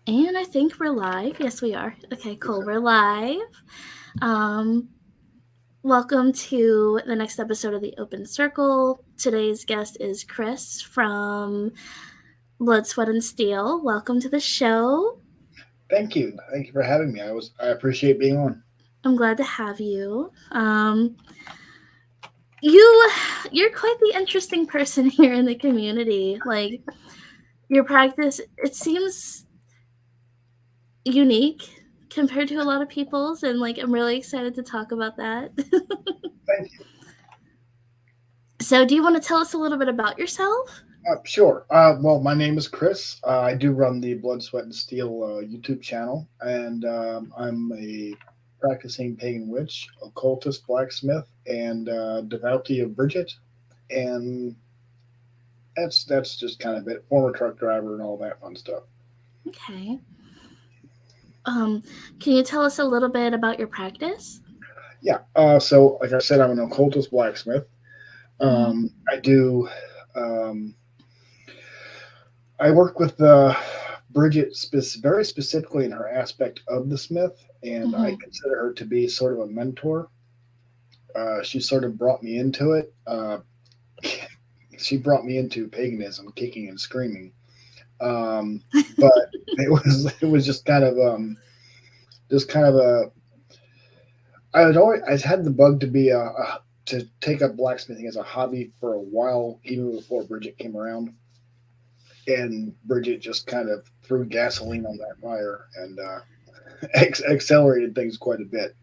And I think we're live. Yes, we are. Okay, cool. We're live. Um, Welcome to the next episode of the Open Circle. Today's guest is Chris from Blood, Sweat, and Steel. Welcome to the show. Thank you. Thank you for having me. I appreciate being on. I'm glad to have you. You you're quite the interesting person here in the community. Like your practice, it seems unique compared to a lot of people's, and like I'm really excited to talk about that. Thank you. So, do you want to tell us a little bit about yourself? Sure. Well, my name is Chris. I do run the Blood, Sweat, and Steel YouTube channel, and I'm a practicing pagan witch, occultist, blacksmith, and devotee of Bridget. And that's just kind of it. Former truck driver and all that fun stuff. Okay. Um, can you tell us a little bit about your practice? Yeah. So, like I said, I'm an occultist blacksmith. Mm-hmm. I do. Um, I work with Bridget very specifically in her aspect of the Smith, and I Mm-hmm. consider her to be sort of a mentor. She sort of brought me into it. She brought me into paganism, kicking and screaming. Um, but it was just kind of a. I had the bug to be to take up blacksmithing as a hobby for a while, even before Bridget came around. And Bridget just kind of threw gasoline on that fire and accelerated things quite a bit.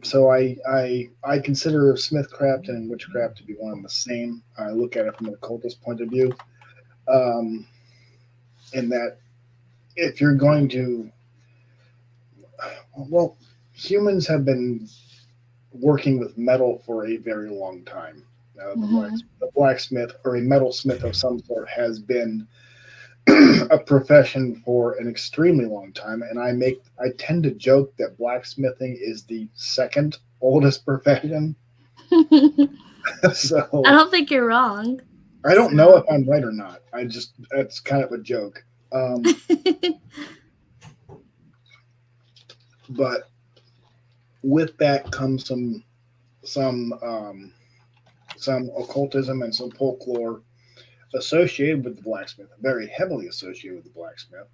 So I consider smithcraft and witchcraft to be one and the same. I look at it from an occultist point of view, um, in that if you're going to, well, humans have been working with metal for a very long time. Mm-hmm. The blacksmith or a metalsmith of some sort has been a profession for an extremely long time, and I tend to joke that blacksmithing is the second oldest profession. I So don't think you're wrong. I don't know So, if I'm right or not. I just That's kind of a joke. But with that comes some some occultism and some folklore associated with the blacksmith, very heavily associated with the blacksmith.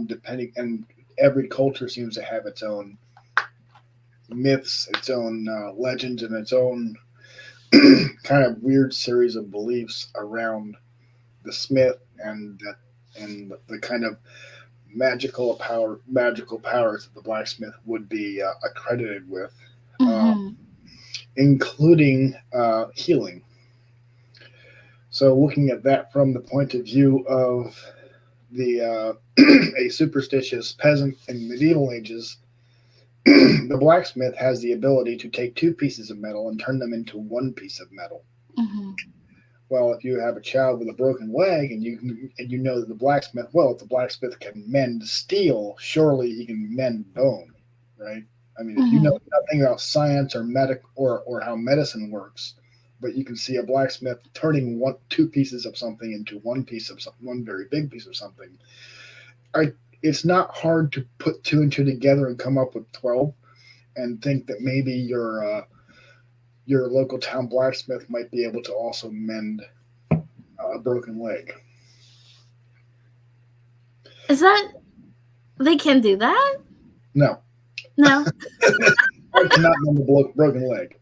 Depending, and every culture seems to have its own myths, its own legends, and its own kind of weird series of beliefs around the smith and the kind of magical powers that the blacksmith would be accredited with, uh, mm-hmm. including healing. So, looking at that from the point of view of the a superstitious peasant in medieval ages, the blacksmith has the ability to take two pieces of metal and turn them into one piece of metal. Mm-hmm. Well, if you have a child with a broken leg and you know that if the blacksmith can mend steel, surely he can mend bone, right? I mean, if you know Mm-hmm. nothing about science or or how medicine works, but you can see a blacksmith turning two pieces of something into one very big piece of something, I it's not hard to put two and two together and come up with 12 and think that maybe your local town blacksmith might be able to also mend a broken leg. Is that they can do that? No, No. I cannot mend a broken leg.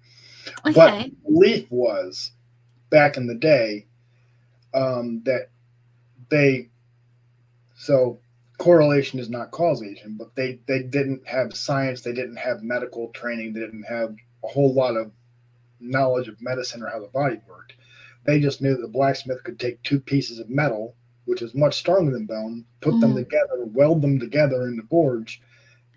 But Okay. the belief was back in the day, that they so correlation is not causation, but they didn't have science, they didn't have medical training, they didn't have a whole lot of knowledge of medicine or how the body worked. They just knew that the blacksmith could take two pieces of metal, which is much stronger than bone, put them Mm-hmm. together, weld them together in the forge,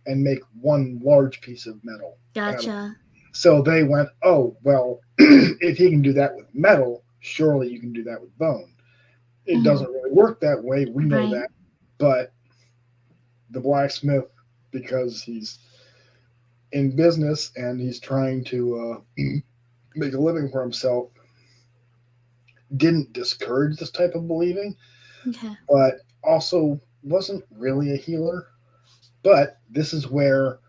and make one large piece of metal out of it. Gotcha. So they went, oh, well, if he can do that with metal, surely you can do that with bone. It Mm-hmm. doesn't really work that way. We know Right. that. But the blacksmith, because he's in business and he's trying to make a living for himself, didn't discourage this type of believing. Okay. But also wasn't really a healer, but this is where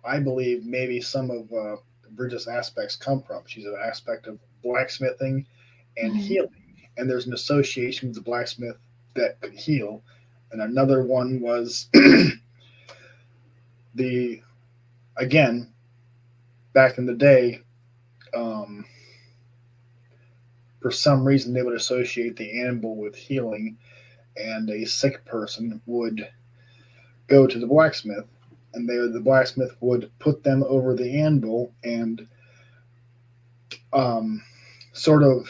I believe maybe some of Bridget's aspects come from. She's an aspect of blacksmithing and Mm-hmm. healing, and there's an association with the blacksmith that could heal. And another one was the again back in the day. Um, for some reason, they would associate the animal with healing, and a sick person would go to the blacksmith, and the blacksmith would put them over the anvil and um, sort of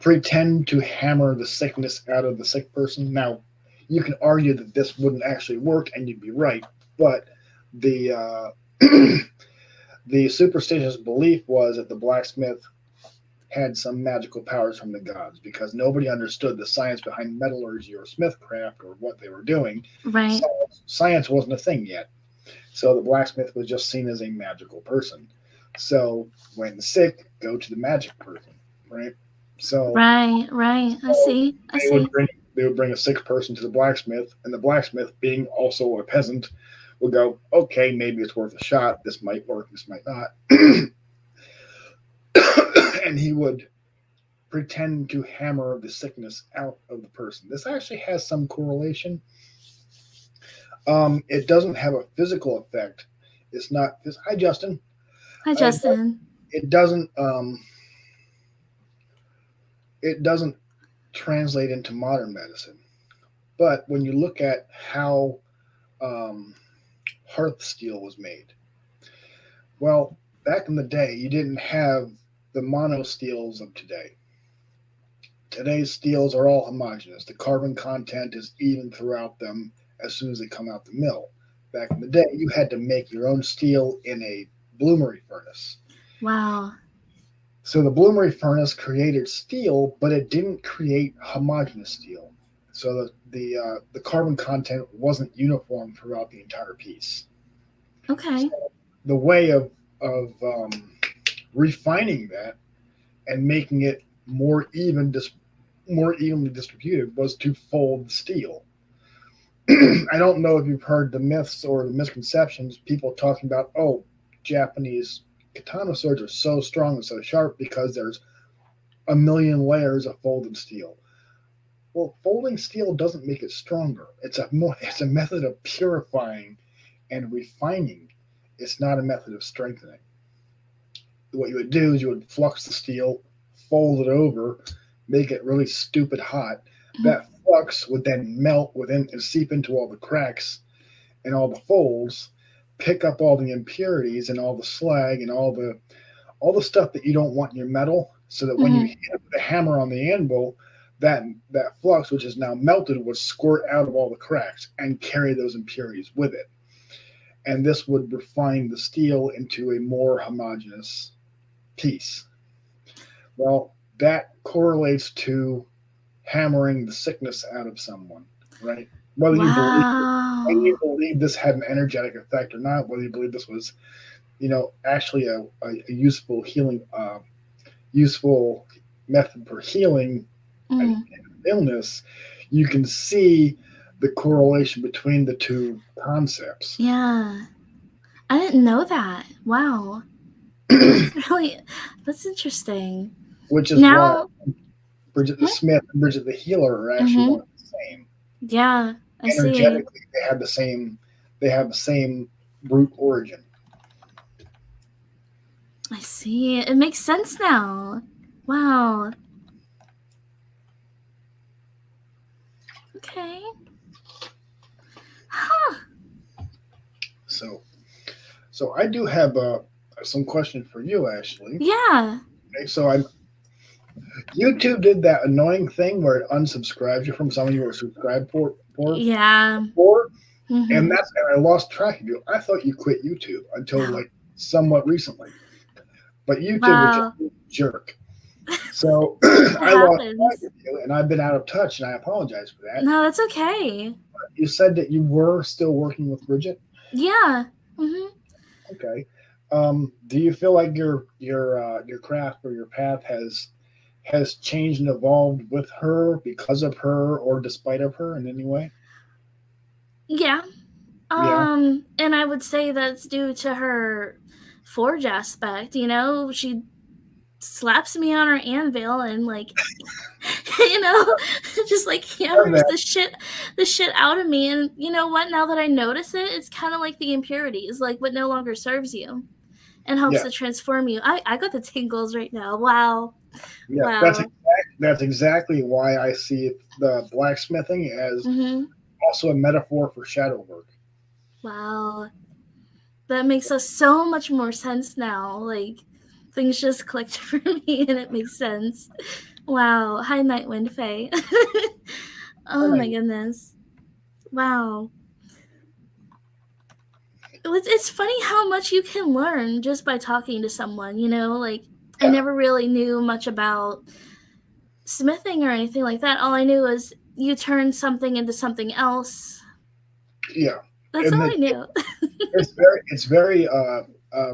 pretend to hammer the sickness out of the sick person. Now, you can argue that this wouldn't actually work, and you'd be right, but the the superstitious belief was that the blacksmith had some magical powers from the gods because nobody understood the science behind metallurgy or smithcraft or what they were doing. Right. Science wasn't a thing yet. So the blacksmith was just seen as a magical person. So when sick, go to the magic person, right? So, Right. Right. I so see. I they would see. bring they would bring a sick person to the blacksmith, and the blacksmith, being also a peasant, would go, okay, maybe it's worth a shot. This might work. This might not. And he would pretend to hammer the sickness out of the person. This actually has some correlation. It doesn't have a physical effect. It's not. Hi, Justin. Hi, It, Justin. it doesn't. It doesn't translate into modern medicine. But when you look at how um, hearth steel was made, well, back in the day, you didn't have the mono steels of today. Today's steels are all homogeneous. The carbon content is even throughout them as soon as they come out the mill. Back in the day, you had to make your own steel in a bloomery furnace. Wow. So the bloomery furnace created steel, but it didn't create homogeneous steel. So the carbon content wasn't uniform throughout the entire piece. So Okay. the way of refining that and making it more evenly distributed was to fold the steel. I don't know if you've heard the myths or the misconceptions, people talking about, oh, Japanese katana swords are so strong and so sharp because there's a million layers of folded steel. Well, folding steel doesn't make it stronger. It's a method of purifying and refining. It's not a method of strengthening. What you would do is you would flux the steel, fold it over, make it really stupid hot. Mhm. That flux would then melt within and seep into all the cracks and all the folds, pick up all the impurities and all the slag and all the stuff that you don't want in your metal, so that when you Mhm. hit the hammer on the anvil, that flux, which is now melted, would squirt out of all the cracks and carry those impurities with it. And this would refine the steel into a more homogeneous piece. Well, that correlates to hammering the sickness out of someone, right? Whether you believe whether you Wow. believe this had an energetic effect or not, whether you believe this was, actually a useful healing, useful method for healing an Mm. illness, you can see the correlation between the two concepts, Yeah. I didn't know that. Wow. That's really that's interesting. which is why Now, Bridget the hmm? Smith and Bridget the Healer are actually Mm-hmm. one of the same. Yeah, I see. Energetically, they have the same root origin. I see. It makes sense now. Wow. Okay. Huh. So, so I do have some question for you, Ashley. Yeah. Okay, so YouTube did that annoying thing where it unsubscribes you from someone you were subscribed for Yeah. before, and Mm-hmm. I lost track of you. I thought you quit YouTube until No. like somewhat recently, but YouTube was just Well, a jerk. So it I lost track happens. of you, and I've been out of touch, and I apologize for that. No, that's okay. You said that you were still working with Bridget. Yeah. Mm-hmm. Okay. Do you feel like your craft or your path has has changed and evolved with her, because of her, or despite of her in any way? Yeah. Yeah, And I would say that's due to her forge aspect. She slaps me on her anvil and like you know just like love hammers that. the shit out of me. And you know what, now that I notice it, it's kind of like the impurities, like what no longer serves you and helps Yeah, to transform you. I got the tingles right now. Wow. yeah. Wow. That's exactly why I see the blacksmithing as Mm-hmm. also a metaphor for shadow work. Wow, that makes us so much more sense now. Like, things just clicked for me and it makes sense. Wow. Hi, Nightwind Fae. I Oh my mean, goodness. Wow. It's funny how much you can learn just by talking to someone, Like, I yeah, never really knew much about smithing or anything like that. All I knew was you turn something into something else. yeah. That's And all I knew. it's very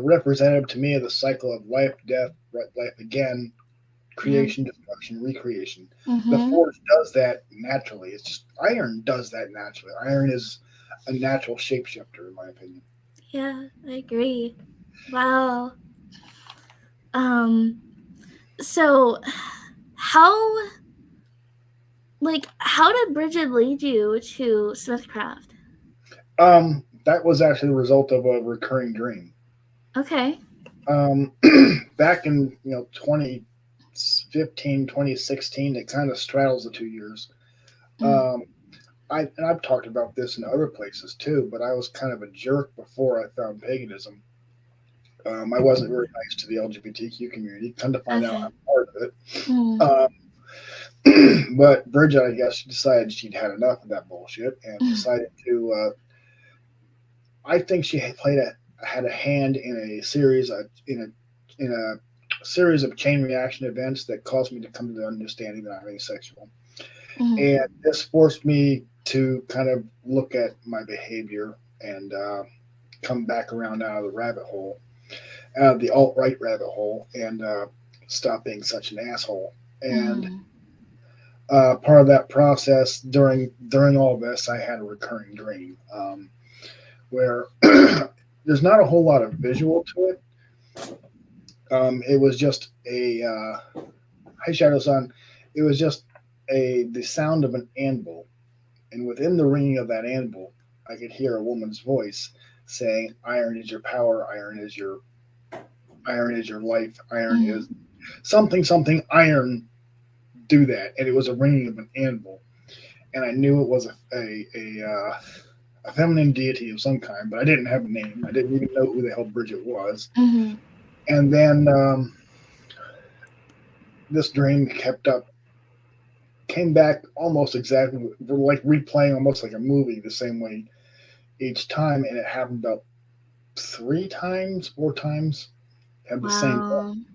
representative to me of the cycle of life, death, life again, Yeah. creation, destruction, recreation. The Mm-hmm. forge does that naturally. It's just iron does that naturally. Iron is a natural shapeshifter, in my opinion. Yeah, I agree. Wow. Um, so how how did Bridget lead you to Smithcraft? That was actually the result of a recurring dream. Okay. Um, back in 2015, 2016, it kind of straddles the 2 years. Mm. Um, I've talked about this in other places too, but I was kind of a jerk before I found paganism. I wasn't very nice to the LGBTQ community. Come to find out, Okay. I'm part of Mm. it. But Bridget, I guess, decided she'd had enough of that bullshit and Mm. decided to. I think she had a hand in a series in a series of chain reaction events that caused me to come to the understanding that I'm asexual, Mm. and this forced me to kind of look at my behavior and come back around out of the rabbit hole, out of the alt right rabbit hole, and stop being such an asshole. And Mm. part of that process during all this, I had a recurring dream where there's not a whole lot of visual to it. It was just a hi Shadow Sun. It was just a the sound of an anvil, and within the ringing of that anvil, I could hear a woman's voice saying, "Iron is your power. Iron is your life. Iron Mm. is something something. Iron do that." And it was a ringing of an anvil, and I knew it was a feminine deity of some kind, but I didn't have a name. I didn't even know who the hell Bridget was. Mm. And then this dream kept up, came back almost exactly like replaying almost like a movie the same way each time, and it happened about 3 times, 4 times, had the same Wow. one.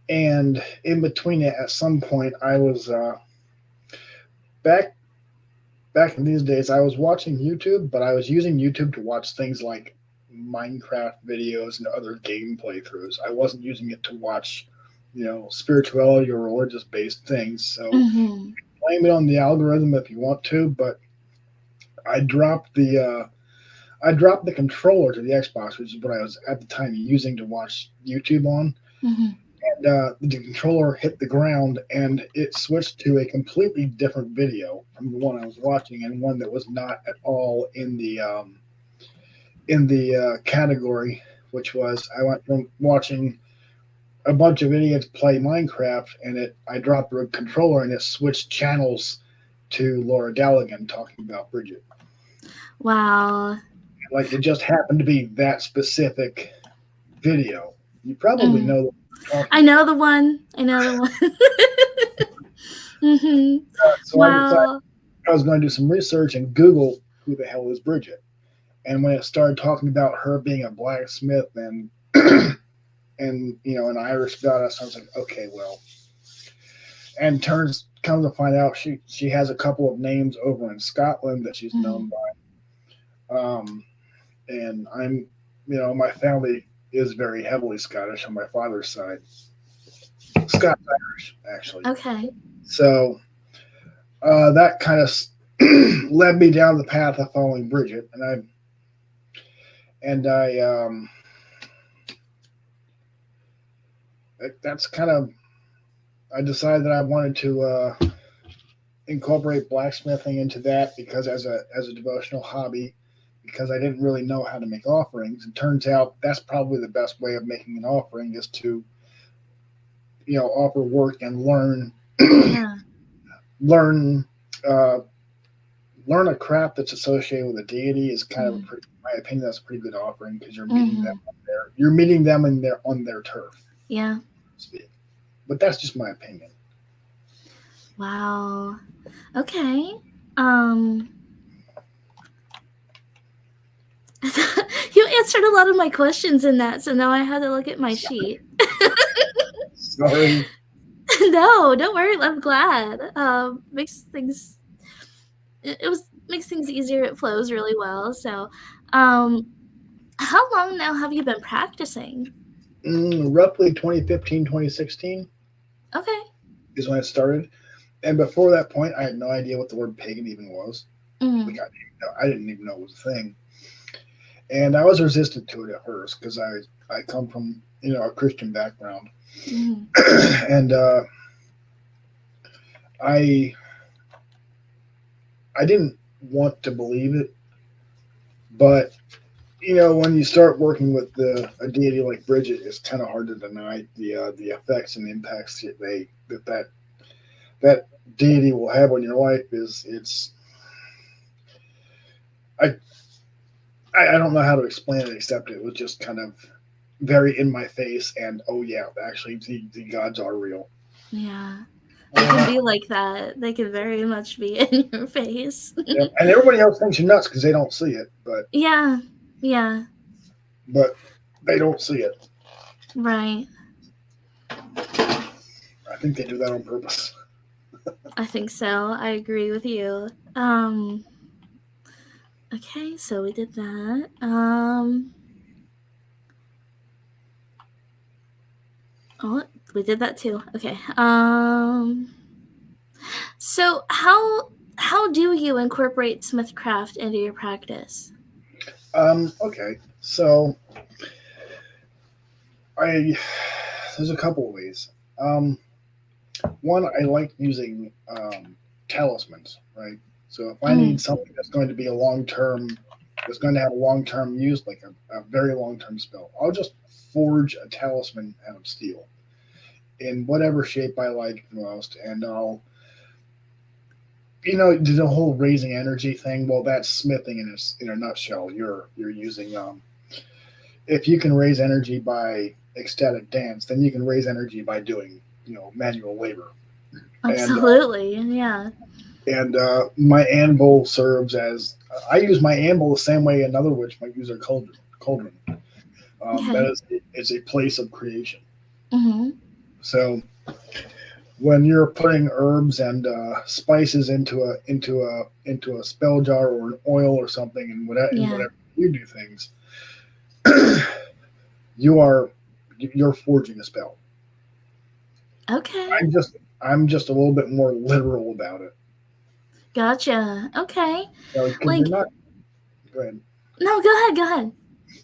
And in between it, at some point, I was back back in these days. I was watching YouTube, but I was using YouTube to watch things like Minecraft videos and other game playthroughs. I wasn't using it to watch, spirituality or religious based things. So Mm. blame it on the algorithm if you want to, but I dropped the I dropped the controller to the Xbox, which is what I was at the time using to watch YouTube on. Mm. And the controller hit the ground, and it switched to a completely different video from the one I was watching, and one that was not at all in the category, which was I went from watching a bunch of idiots play Minecraft, and I dropped the controller, and it switched channels to Laura Galligan talking about Bridget. Wow. Like it just happened to be that specific video. You probably Mm. know what I'm I talking about. know the one. I know the one. Mm. So I decided Wow. I was going to do some research and Google who the hell is Bridget. And when it started talking about her being a blacksmith and an Irish goddess, I was like, okay, well. And comes to find out she has a couple of names over in Scotland that she's known Mm. by. And my family is very heavily Scottish on my father's side. Scots Irish, actually. Okay. So that kind of led me down the path of following Bridget, and I that's kind of I decided that I wanted to incorporate blacksmithing into that because as a devotional hobby, because I didn't really know how to make offerings. It turns out that's probably the best way of making an offering is to offer work and Yeah. learn uh, learn a craft that's associated with a deity is kind of Mm. in my opinion, that's a pretty good offering because Mm-hmm. you're meeting them in their on their turf, Yeah. so to speak. But that's just my opinion. Wow. Okay. Um, you answered a lot of my questions in that, so now I had to look at my sheet. Sorry. No, don't worry. I'm glad. Makes things it was makes things easier. It flows really well. So, um, how long now have you been practicing? Roughly 2015, 2016 Okay. is when it started. And before that point, I had no idea what the word pagan even was. Like Mm. I didn't even know it was a thing. And I was resistant to it at first because I come from a Christian background, Mm. and I I didn't want to believe it, but when you start working with a deity like Bridget, it's kind of hard to deny the effects and the impacts that deity will have on your life. Is I I don't know how to explain it except it was just kind of very in my face and oh yeah, actually the gods are real. Yeah. They can Uh, be like that. They can very much be in your face. yeah, and everybody else thinks you're nuts because they don't see it, Yeah. Yeah. but they don't see it. Right. I think they do that on purpose. I think so. I agree with you. Okay, so we did that. Oh, we did that too. Okay. So how do you incorporate smithcraft into your practice? Okay, so I there's a couple of ways. Um, One, I like using talismans, right? So if I Mm. need something that's going to have a long term use, like a very long term spell, I'll just forge a talisman out of steel in whatever shape I like the most, and I'll do the whole raising energy thing. Well, that's smithing in a nutshell. You're using if you can raise energy by ecstatic dance, then you can raise energy by doing manual labor. And Absolutely. Yeah. my anvil serves as I use my anvil the same way another witch might use her cauldron. That Okay. is it's a place of creation. Mhm. So when you're putting herbs and spices into a spell jar or an oil or something, and Yeah. whatever you do things, you are you're forging a spell. Okay. I'm just a little bit more literal about it. Gotcha. Okay. Because Like you're not go ahead. no, go ahead. Go ahead.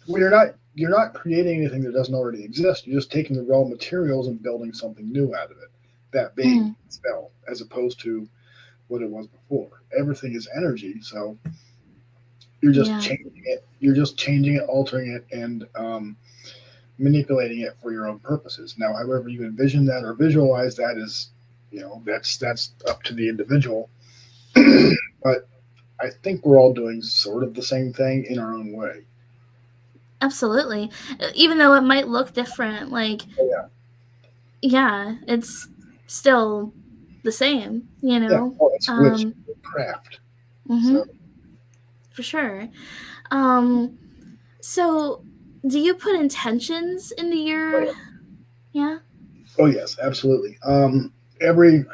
Well, you're not creating anything that doesn't already exist. You're just taking the raw materials and building something new out of it. That being Mm. spell, as opposed to what it was before. Everything is energy, so Yeah. You're just changing it, altering it, and manipulating it for your own purposes. Now, however you envision that or visualize that is, that's up to the individual. But I think we're all doing sort of the same thing in our own way. Absolutely. Even though it might look different, like Oh, yeah, yeah, it's still the same, you yeah. know? Well, it's which Um, craft. mhm, So for sure. Um, so do you put intentions into your yeah? oh yes, absolutely. Every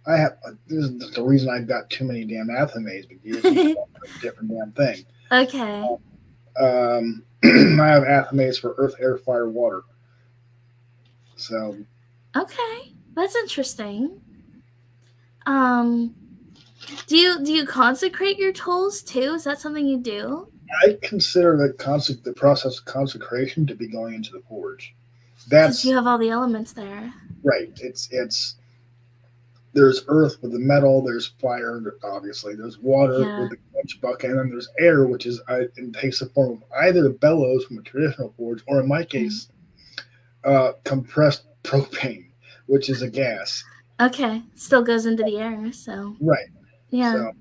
I have this is the reason I've got too many damn athames because each one does a different damn thing. Okay. I have athames for earth, air, fire, water. So Okay, that's interesting. Um, do you consecrate your tools too? Is that something you do? I consider the process of consecration to be going into the forge. Because you That's have all the elements there. right. It's there's earth with the metal, there's fire, obviously, there's water with Yeah. the quench bucket, and then there's air, which is it takes the form of either the bellows from a traditional forge, or in my Mm. case, compressed propane, which is a gas. Okay, still goes into the air. So Right. yeah. So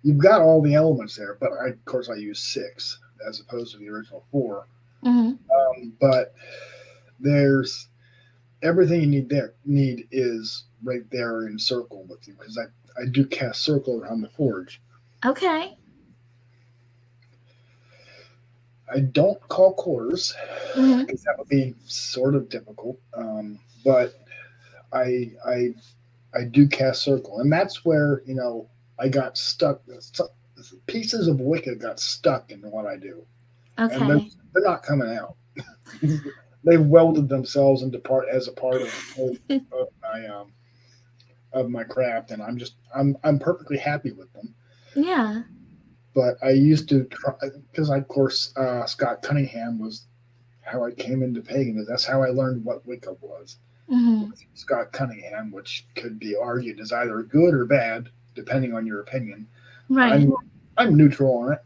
you've got all the elements there, but of course I use six as opposed to the original four. Hmm. But there's everything you need is right there in circle with you because I do cast circle around the forge. Okay. I don't call quarters Hmm. because that would be sort of difficult. But I I do cast circle, and that's where I got stuck. Pieces of Wicca got stuck in what I do, and Okay. they're not coming out. They've welded themselves into part as a part of my craft, and I'm perfectly happy with them. Yeah. But I used to try because, of course, Scott Cunningham was how I came into paganism. That's how I learned what Wicca was. Hmm. Scott Cunningham, which could be argued as either good or bad, depending on your opinion. Right. I'm I'm neutral on it.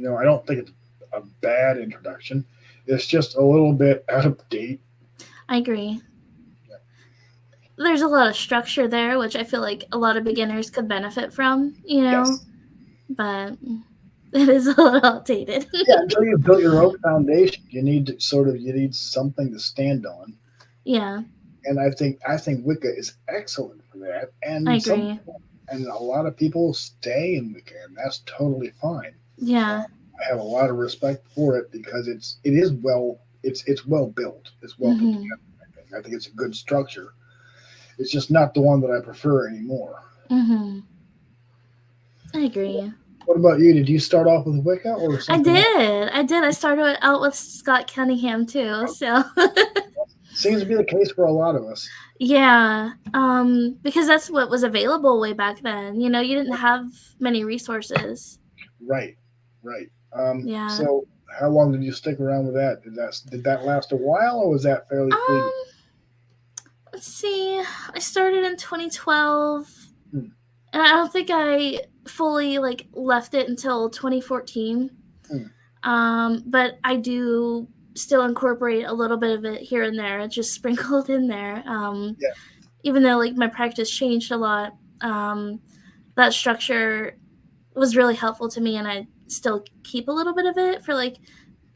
I don't think it's a bad introduction. It's just a little bit out of date. I agree. There's a lot of structure there, which I feel like a lot of beginners could benefit from. Yes. But it is a little outdated. Yeah, until you've built your own foundation, you need something to stand on. Yeah, And I think Wicca is excellent for that. I And agree. a lot of people stay in Wicca, and that's totally fine. Yeah. I have a lot of respect for it because it is it's well built. It's well put Mhm. together. I think it's a good structure. It's just not the one that I prefer anymore. Mhm. I agree. What about you? Did you start off with Wicca or I something else? did. I did. I started out with Scott Cunningham too. So Seems to be the case for a lot of us. yeah, because that's what was available way back then. You didn't have many resources. Right, right. Yeah. So how long did you stick around with that? Did that last a while, or was that fairly fleeting? Um, let's see. I started in 2012, Hmm, and I don't think I fully like left it until 2014. hmm. But I do still incorporate a little bit of it here and there. It's just sprinkled in there. Yeah, Even though like my practice changed a lot, um, that structure was really helpful to me, and I still keep a little bit of it for like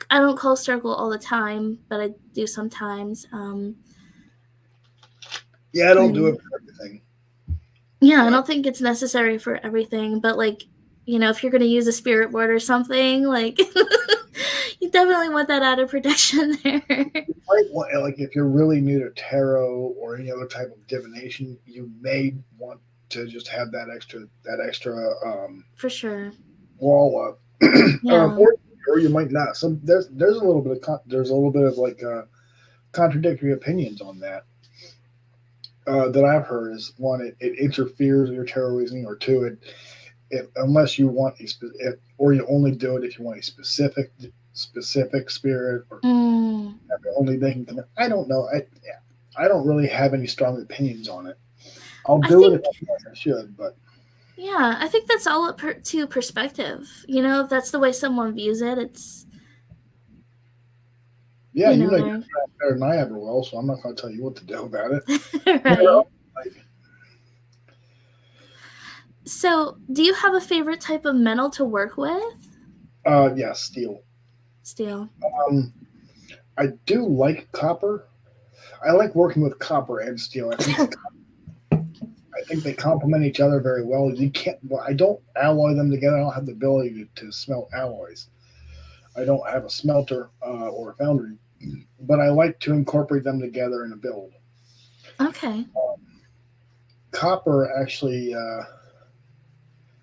I don't call circle all the time, but I do sometimes. yeah. I don't do it And for everything, yeah, I but don't think it's necessary for everything, but like if you're gonna use a spirit board or something, like you definitely want that added protection there. like if you're really new to tarot or any other type of divination, you may want to just have that extra For sure. wall up, Yeah. or you might not. There's a little bit of like contradictory opinions on that. That I've heard is one, it interferes with your tarot reasoning, or two, unless you want or you only do it if you want a specific spirit, or Mm. only they can come in. I don't know. I don't really have any strong opinions on it. I'll I do it if think I feel like I should, but yeah, I think that's all up to perspective. If that's the way someone views it, it's yeah, you you know know your there. craft better than I ever will, so I'm not going to tell you what to do about it. Right. So, do you have a favorite type of metal to work with? Yeah, steel. Steel. Um, I do like copper. I like working with copper and steel. I think they complement each other very well. You can't. Well, I don't alloy them together. I don't have the ability to smelt alloys. I don't have a smelter or a foundry, but I like to incorporate them together in a build. Okay. Copper actually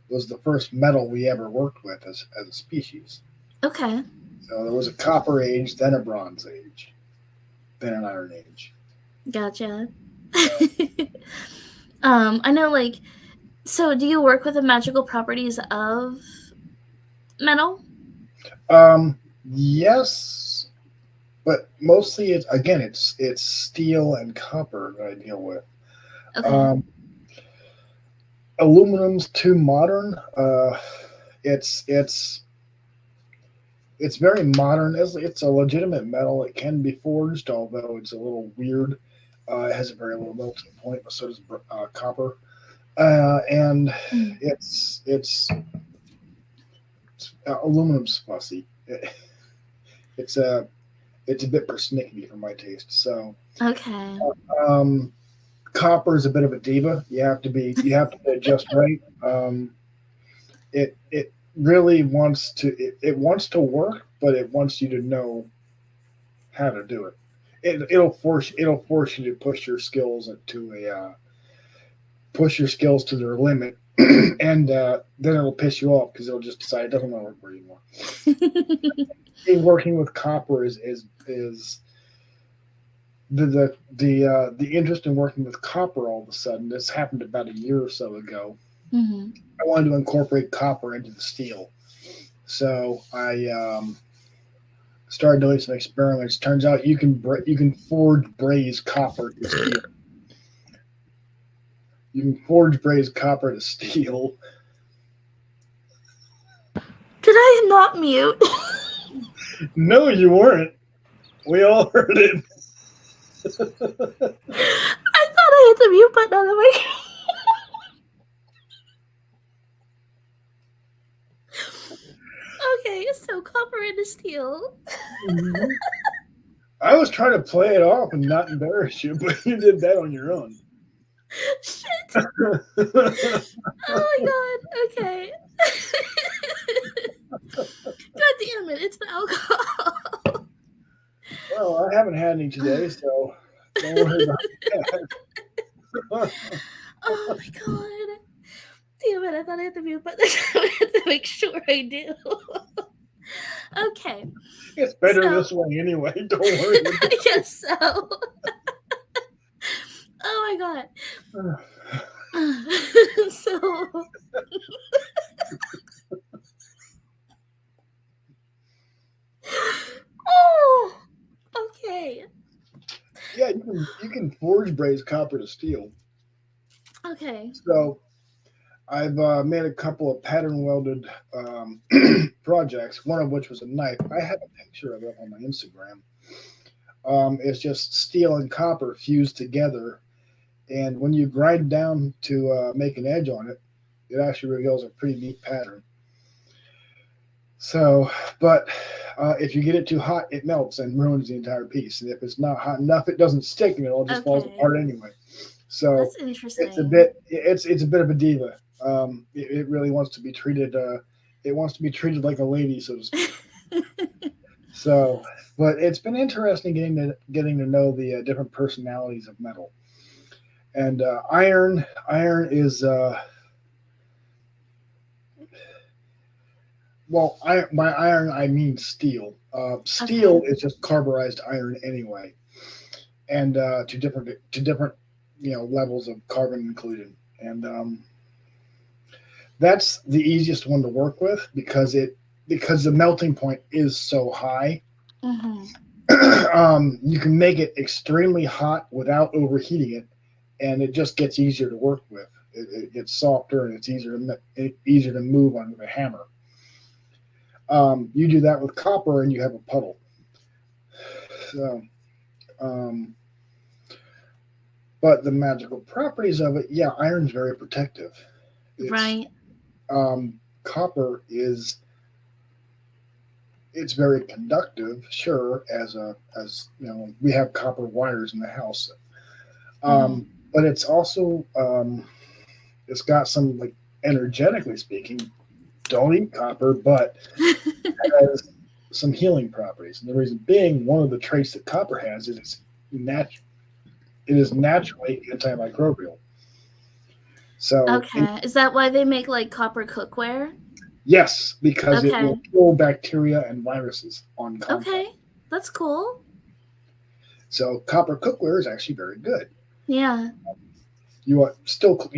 was the first metal we ever worked with as a species. Okay. So there was a copper age, then a bronze age, then an iron age. Gotcha. I know, like, so do you work with the magical properties of metal? Yes, but mostly it's steel and copper that I deal with. Okay. Um, Aluminum's too modern. It's it's it's very modern. It's a legitimate metal. It can be forged, although it's a little weird. It has a very low melting point, but so does copper. And Mm. it's aluminum's fussy. It's a it's a bit persnickety for my taste. So Okay. um, copper is a bit of a diva. You have to be just right. It really it wants to work, but it wants you to know how to do it. It'll force you to push your skills to their limit, and then it'll piss you off because it'll just decide it doesn't want to work for you anymore. Working with copper is the interest in working with copper all of a sudden. This happened about a year or so ago. Hmm. I wanted to incorporate copper into the steel, so I started doing some experiments. Turns out you can forge braze copper to steel. You can forge braze copper to steel. Did I not mute? No, you weren't. We all heard it. I thought I hit the mute button on the way. Okay, so copper into steel. I was trying to play it off and not embarrass you, but you did that on your own. Shit. Oh my god. Okay. God damn it! It's the alcohol. Well, I haven't had any today, so don't worry about that. Oh my god. Damn it! I thought I had the mute button. I had to make sure I do. Okay. It's better So this way anyway. Don't worry about I guess so. Oh my god. So oh okay. Yeah, you can forge braze copper to steel. Okay. So I've made a couple of pattern welded projects. One of which was a knife. I have a picture of it on my Instagram. It's just steel and copper fused together, and when you grind down to make an edge on it, it actually reveals a pretty neat pattern. So, but if you get it too hot, it melts and ruins the entire piece. And if it's not hot enough, it doesn't stick and it all just falls Okay. apart anyway. So That's interesting. it's a bit of a diva. It really wants to be treated. It wants to be treated like a lady, so to speak. So, but it's been interesting getting to know the different personalities of metal. And iron is well, by iron I mean steel. Steel Okay. is just carburized iron anyway, and to different levels of carbon included, and that's the easiest one to work with because the melting point is so high. Mm-hmm. You can make it extremely hot without overheating it, and it just gets easier to work with. It gets softer and it's easier to move on with a hammer. You do that with copper and you have a puddle. So, um, but the magical properties of it, yeah, iron's very protective. It's Right. copper is it's very conductive, sure, as we have copper wires in the house, Mm-hmm. but it's got some, like, energetically speaking, don't eat copper, but has some healing properties. And the reason being, one of the traits that copper has is it is naturally antimicrobial. So, Okay. Is that why they make like copper cookware? yes, because it will Okay. kill bacteria and viruses on contact. Okay. That's cool. So copper cookware is actually very good. Yeah. You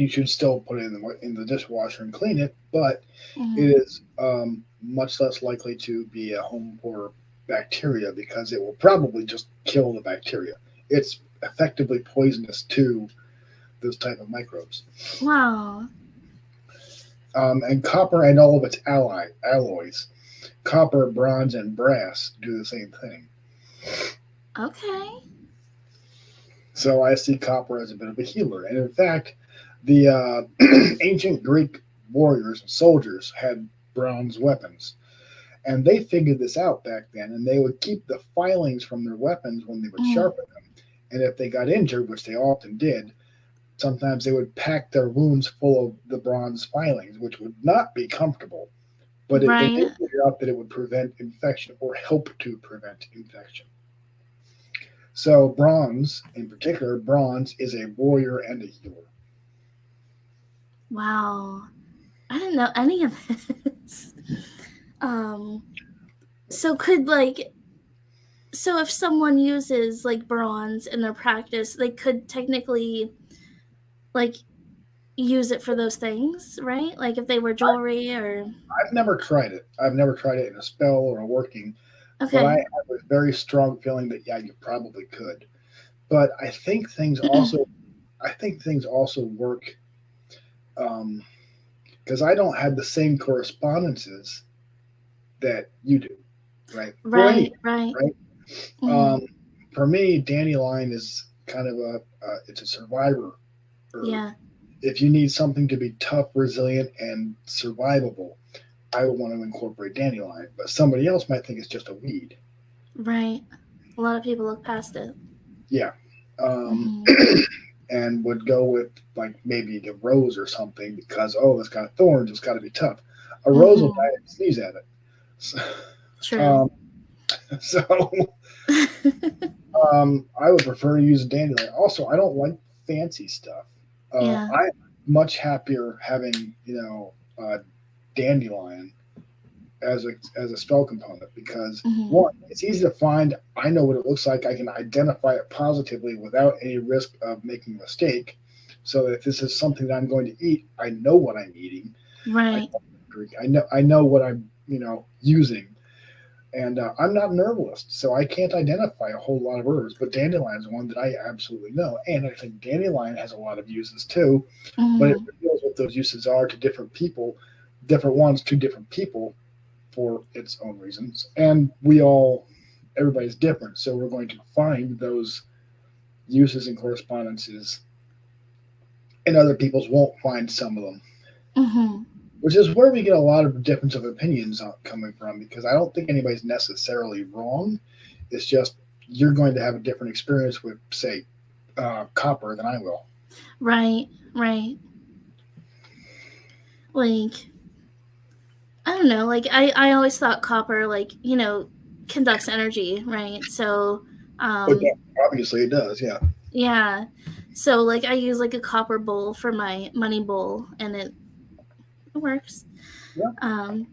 should still put it in the dishwasher and clean it, but it Mm. is much less likely to be a home for bacteria because it will probably just kill the bacteria. It's effectively poisonous to those type of microbes. Wow. And copper and all of its alloys, copper, bronze, and brass do the same thing. Okay. So I see copper as a bit of a healer. And in fact, the ancient Greek warriors and soldiers had bronze weapons. And they figured this out back then, and they would keep the filings from their weapons when they would Mm. sharpen them. And if they got injured, which they often did, sometimes they would pack their wounds full of the bronze filings, which would not be comfortable. But they Right. did figure out that it would prevent infection or help to prevent infection. So bronze, in particular, bronze is a warrior and a healer. Wow. I didn't know any of this. Um, so could like so if someone uses like bronze in their practice, they could technically like use it for those things, right? Like if they were jewelry or I've never tried it. I've never tried it in a spell or a working, but I okay. have a very strong feeling that yeah, you probably could. But I think things also work because I don't have the same correspondences that you do, right? For Right, anything, right. right? Mm. Um, for me, dandelion is kind of it's a survivor herb. Yeah, If you need something to be tough, resilient, and survivable, I would want to incorporate dandelion. But somebody else might think it's just a weed. right. A lot of people look past it. Yeah. Um, Hmm. and would go with like maybe the rose or something because oh, it's got thorns, it's got to be tough. A rose will die Hmm. and sneeze at it. So, True. um, so I would prefer to use a dandelion. Also, I don't like fancy stuff. Yeah. I'm much happier having dandelion as a spell component because Hmm. one, it's easy to find. I know what it looks like. I can identify it positively without any risk of making a mistake. So if this is something that I'm going to eat, I know what I'm eating. I Right. know what I'm drinking. I know what I'm using, and I'm not an herbalist, so I can't identify a whole lot of herbs. But dandelion is one that I absolutely know, and I think dandelion has a lot of uses too. But it Hmm. reveals what those uses are to different people, different ones to different people for its own reasons. And everybody's different. So we're going to find those uses and correspondences, and other people's won't find some of them, Hmm. which is where we get a lot of difference of opinions coming from because I don't think anybody's necessarily wrong. It's just you're going to have a different experience with, say, copper than I will. Right, right. Like I don't know. Like I always thought copper, like conducts energy, right? So, But yeah, um, obviously it does, yeah. yeah. So like I use like a copper bowl for my money bowl, and it works. Yeah. Um,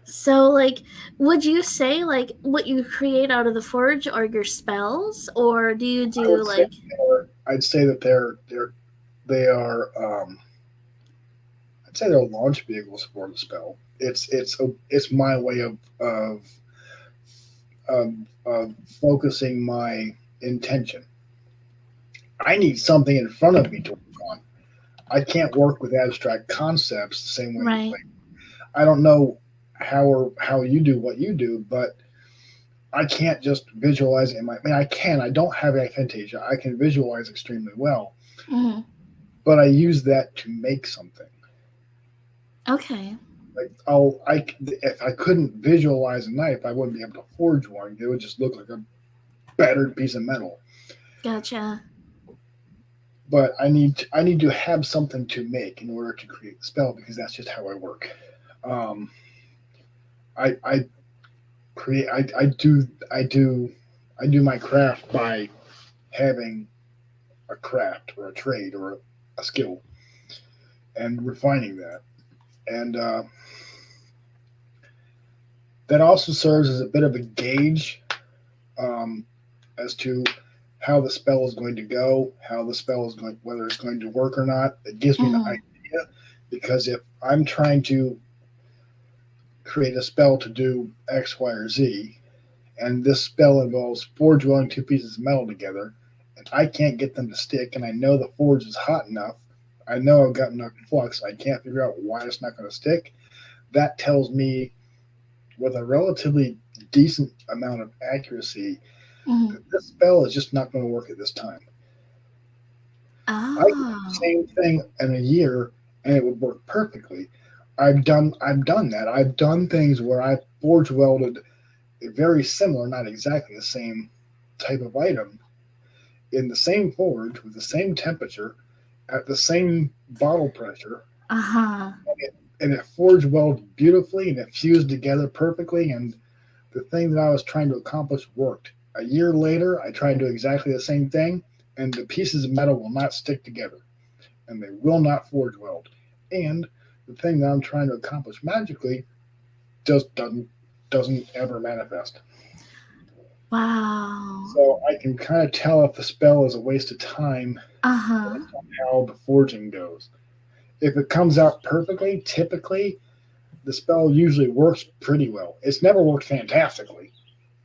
so like, would you say like what you create out of the forge are your spells, or do you I do would say like I'd say that they are I'd say they're launch vehicles for the spell. It's my way of, of focusing my intention. I need something in front of me to work on. I can't work with abstract concepts the same way you right? like. I don't know how you do what you do, but I can't just visualize it in my. I mean, I can. I don't have aphantasia. I can visualize extremely well, Mm-hmm. but I use that to make something. Okay, Like if I couldn't visualize a knife, I wouldn't be able to forge one. It would just look like a battered piece of metal. gotcha. But I need to have something to make in order to create the spell because that's just how I work. Um, I create I do my craft by having a craft or a trade or a skill and refining that, and that also serves as a bit of a gauge um, as to how the spell is going to go, how the spell is going, whether it's going to work or not. It gives me an Mm-hmm. idea because if I'm trying to create a spell to do X, Y, or Z, and this spell involves forge welding two pieces of metal together, and I can't get them to stick, and I know the forge is hot enough, I know I've got enough flux, I can't figure out why it's not going to stick. That tells me, with a relatively decent amount of accuracy, Mm-hmm. that this spell is just not going to work at this time. I could do the Oh. same thing in a year, and it would work perfectly. I've done that. I've done things where I've forge welded a very similar, not exactly the same type of item in the same forge with the same temperature at the same bottle pressure, Uh-huh. and it forged welded beautifully and it fused together perfectly. And the thing that I was trying to accomplish worked. A year later, I tried to do exactly the same thing, and the pieces of metal will not stick together, and they will not forge weld. And the thing that I'm trying to accomplish magically just doesn't ever manifest. Wow. So I can kind of tell if the spell is a waste of time Uh-huh. based on how the forging goes. If it comes out perfectly, typically the spell usually works pretty well. It's never worked fantastically.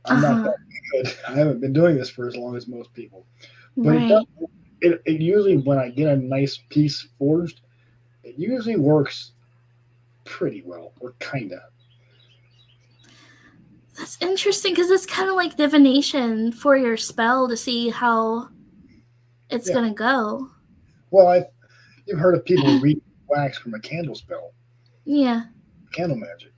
I'm not Uh-huh. that good. I haven't been doing this for as long as most people. But it does. Right. It usually, when I get a nice piece forged, it usually works pretty well, or kinda. That's interesting because it's kind of like divination for your spell to see how it's Yeah. gonna go. Well, you've heard of people read wax from a candle spell, Yeah. candle magic,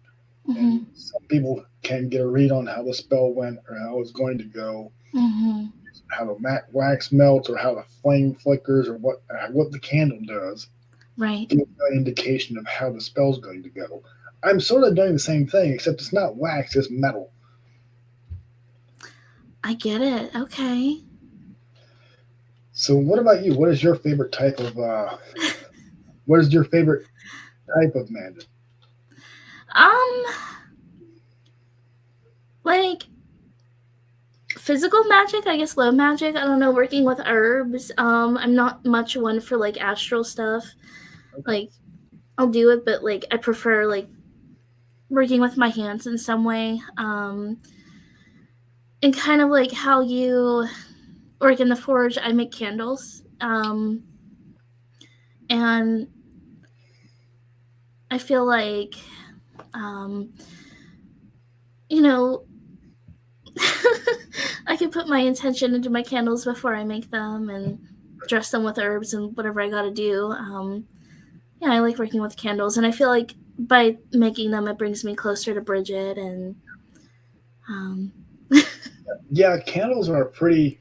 and Mm-hmm. some people can get a read on how the spell went or how it's going to go, Mm-hmm. how the wax melts or how the flame flickers or what the candle does. Right. Give an indication of how the spell's going to go. I'm sort of doing the same thing, except it's not wax, it's metal. I get it. Okay. So, what about you? What is your favorite type of what is your favorite type of magic? Um, like physical magic, I guess low magic. I don't know, working with herbs. I'm not much one for like astral stuff. Okay. Like I'll do it, but like I prefer like working with my hands in some way. And kind of like how you work in the forge, I make candles. And I feel like um, you know, I can put my intention into my candles before I make them and dress them with herbs and whatever I gotta do. Yeah, I like working with candles, and I feel like by making them, it brings me closer to Bridget. And um, Yeah, candles are pretty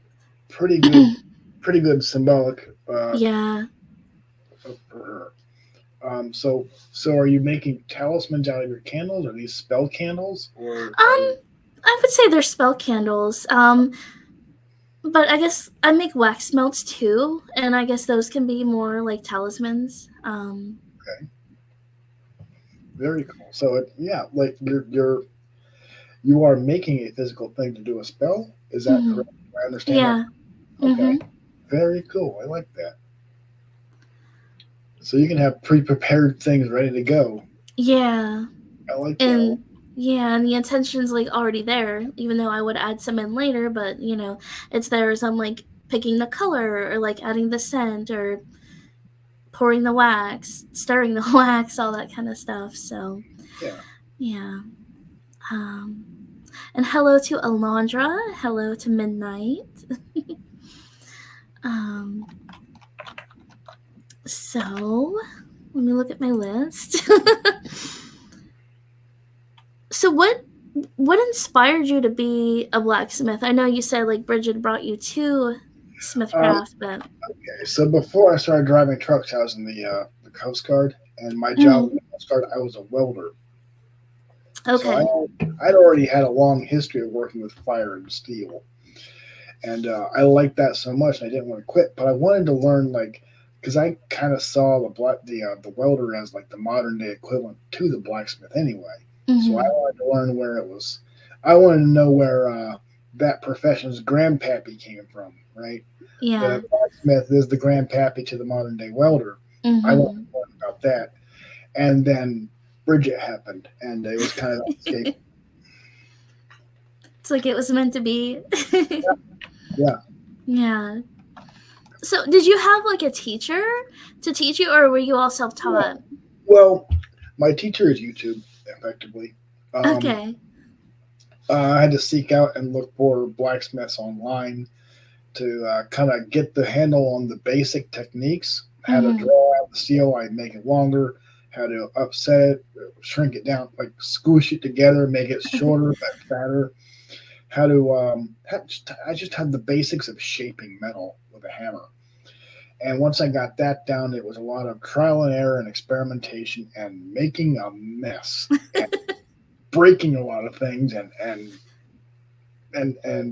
good symbolic yeah, for her. So are you making talismans out of your candles? Are these spell candles, or are you? I would say they're spell candles. But I guess I make wax melts too, and I guess those can be more like talismans. Okay, very cool. So yeah, like you are making a physical thing to do a spell. Is that Mm-hmm. correct? Do I understand that? Yeah. Okay, Mm-hmm. very cool. I like that. So you can have pre-prepared things ready to go. Yeah. I like that. And yeah, and the intention's like already there, even though I would add some in later, but it's there as I'm like picking the color or like adding the scent or pouring the wax, stirring the wax, all that kind of stuff. So Yeah. yeah. Um and hello to Alondra, hello to Midnight. um so let me look at my list. So what inspired you to be a blacksmith? I know you said like Bridget brought you to Um, Smithcraft, but okay. So before I started driving trucks, I was in the Coast Guard, and my job in mm, the Coast Guard, I was a welder. So okay. I'd already had a long history of working with fire and steel, and I liked that so much, and I didn't want to quit. But I wanted to learn, like, because I kind of saw the welder as like the modern day equivalent to the blacksmith anyway. So I Mm-hmm. wanted to learn where it was. I wanted to know where that profession's grandpappy came from, right? The Yeah. blacksmith is the grandpappy to the modern day welder. I wanted Mm-hmm. to learn about that. And then Bridget happened, and it was kind of escape. It's like it was meant to be. Yeah. Yeah. So, did you have like a teacher to teach you, or were you all self Yeah. taught? Well, my teacher is YouTube, effectively. Um, Okay. I had to seek out and look for blacksmiths online to kind of get the handle on the basic techniques, how to Mm-hmm. draw out the steel, I make it longer, how to upset it, shrink it down, like squish it together, make it shorter but fatter. How to I just had the basics of shaping metal with a hammer. And once I got that down, it was a lot of trial and error and experimentation and making a mess and breaking a lot of things and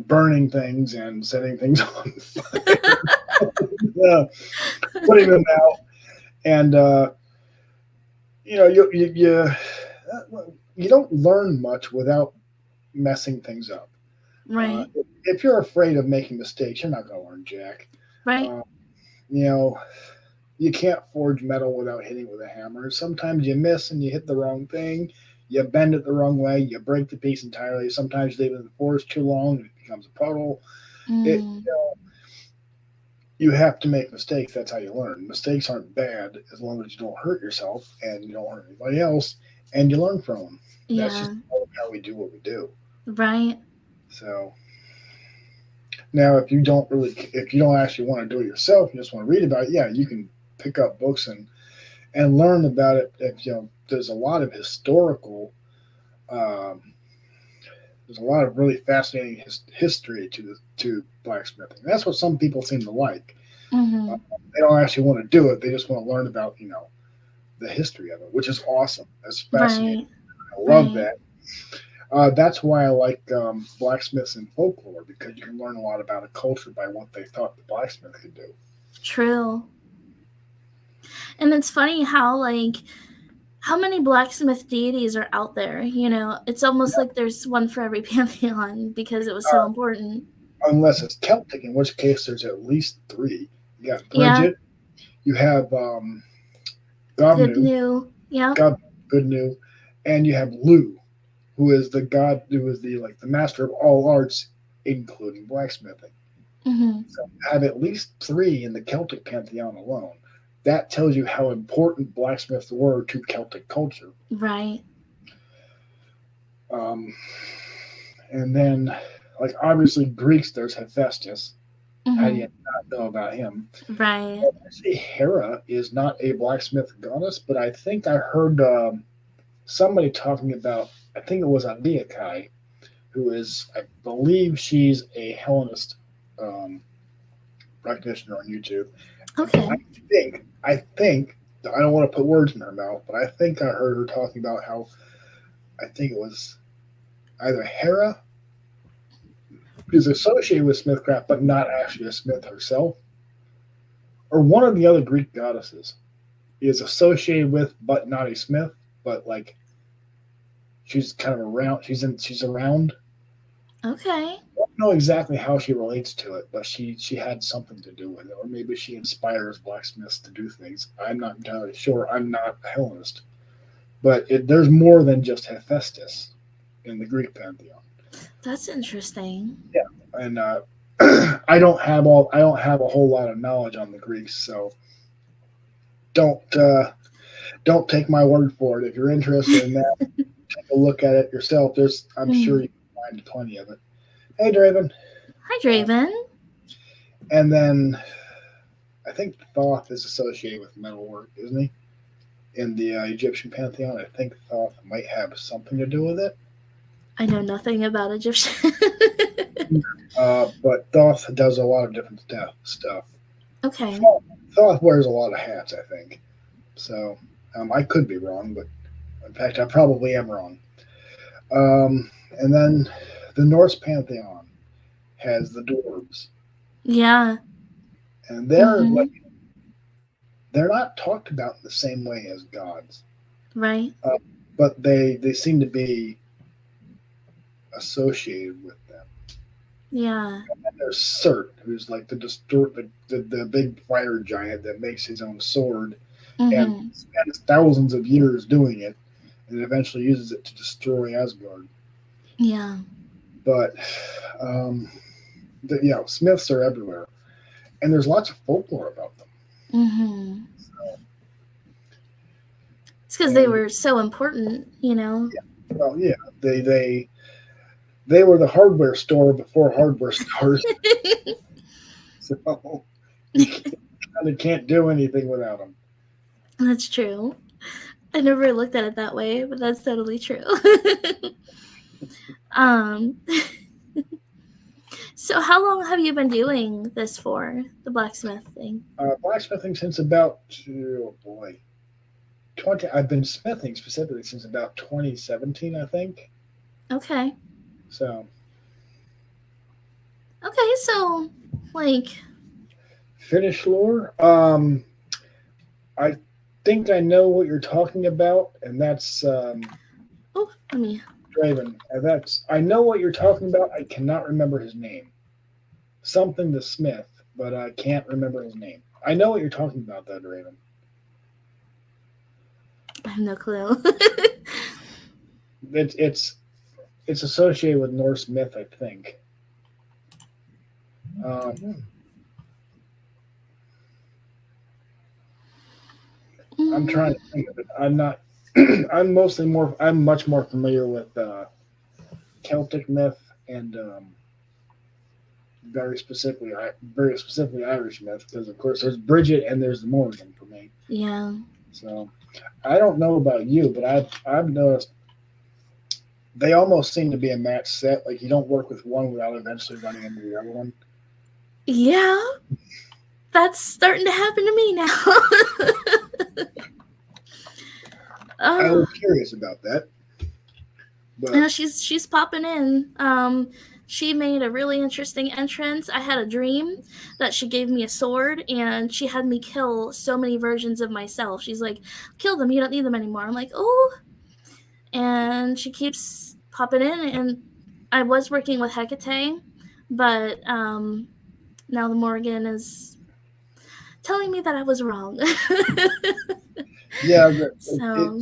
burning things and setting things on fire, uh, putting them out, and you know you don't learn much without messing things up. Right. If you're afraid of making mistakes, you're not going to learn jack. Right. Uh, you know, you can't forge metal without hitting with a hammer. Sometimes you miss and you hit the wrong thing. You bend it the wrong way. You break the piece entirely. Sometimes you leave it in the forest too long and it becomes a puddle. It Mm. You have to make mistakes. That's how you learn. Mistakes aren't bad as long as you don't hurt yourself and you don't hurt anybody else, and you learn from them. That's just Yeah. how we do what we do. Right. So now, if you don't actually want to do it yourself, you just want to read about it. Yeah, you can pick up books and learn about it. If there's a lot of historical, um, there's a lot of really fascinating history to blacksmithing. That's what some people seem to like. Uh, Mm-hmm. they don't actually want to do it; they just want to learn about the history of it, which is awesome. That's fascinating. Right. I love Right. that. That's why I like blacksmiths and folklore because you can learn a lot about a culture by what they thought the blacksmith could do. True. And it's funny how like how many blacksmith deities are out there, you know? It's almost like there's one for every pantheon because it was so important. Unless it's Celtic, in which case there's at least three. You got Yeah. Bridget, you have Good Gobnu, new. Yep. God Goodnu, and you have Lu, who is the god who is the master of all arts, including blacksmithing. Mm-hmm. So you have at least three in the Celtic pantheon alone. That tells you how important blacksmiths were to Celtic culture. Right. Um, and then, like obviously Greeks, there's Hephaestus. How do you Mm-hmm. not know about him? Right. Actually, Hera is not a blacksmith goddess, but I think I heard somebody talking about. I think it was Aliakai, who is, I believe, she's a Hellenist um, practitioner on YouTube. Okay. I think I don't want to put words in her mouth, but I think I heard her talking about how I think it was either Hera is associated with smithcraft, but not actually a smith herself, or one of the other Greek goddesses is associated with, but not a smith, but like she's kind of around. She's around. Okay. I don't know exactly how she relates to it, but she had something to do with it, or maybe she inspires blacksmiths to do things. I'm not entirely sure. I'm not a Hellenist, but there's more than just Hephaestus in the Greek pantheon. That's interesting. Yeah, and I don't have a whole lot of knowledge on the Greeks, so don't don't take my word for it. If you're interested in that, take a look at it yourself. I'm sure Mm. you can find plenty of it. Hey, Draven. Hi, Uh, Draven. and then I think Thoth is associated with metalwork, isn't he? In the Egyptian pantheon, I think Thoth might have something to do with it. I know nothing about Egyptian. But Thoth does a lot of different stuff. Okay. Thoth wears a lot of hats, I think. So I could be wrong, but in fact, I probably am wrong. And then the Norse pantheon has the dwarves, Yeah. and Mm-hmm. they're not talked about the same way as gods, Right. uh, but they seem to be associated with them. Yeah. And there's Cert, who's like the big fire giant that makes his own sword and Mm-hmm. spends thousands of years doing it, and eventually uses it to destroy Asgard. Yeah. But Smiths are everywhere, and there's lots of folklore about them. Mm-hmm. It's because they And were so important, well, yeah, they were the hardware store before hardware stores, so you kind of can't do anything without them. That's true. I never looked at it that way, but that's totally true. um, so how long have you been doing this for, the blacksmith thing? Blacksmithing since about oh boy, 20. I've been smithing specifically since about 2017, I think. Okay. So Okay, so, like, finish lore. I think I know what you're talking about, and that's oh, let me, Draven. And that's I know what you're talking about. I cannot remember his name. Something the Smith, but I can't remember his name. I know what you're talking about, though, Draven. I have no clue. It's associated with Norse myth, I think. I'm trying to think of it. I'm not. I'm much more familiar with Celtic myth and very specifically Irish myth, because of course there's Bridget and there's the Morrigan for me. Yeah. So I don't know about you, but I've noticed they almost seem to be a match set. Like you don't work with one without eventually running into the other one. Yeah. That's starting to happen to me now. I was curious about that. But she's popping in. She made a really interesting entrance. I had a dream that she gave me a sword and she had me kill so many versions of myself. She's like, kill them, you don't need them anymore. I'm like, oh. And she keeps popping in, and I was working with Hecate, but now the Morrigan is telling me that I was wrong. Yeah, so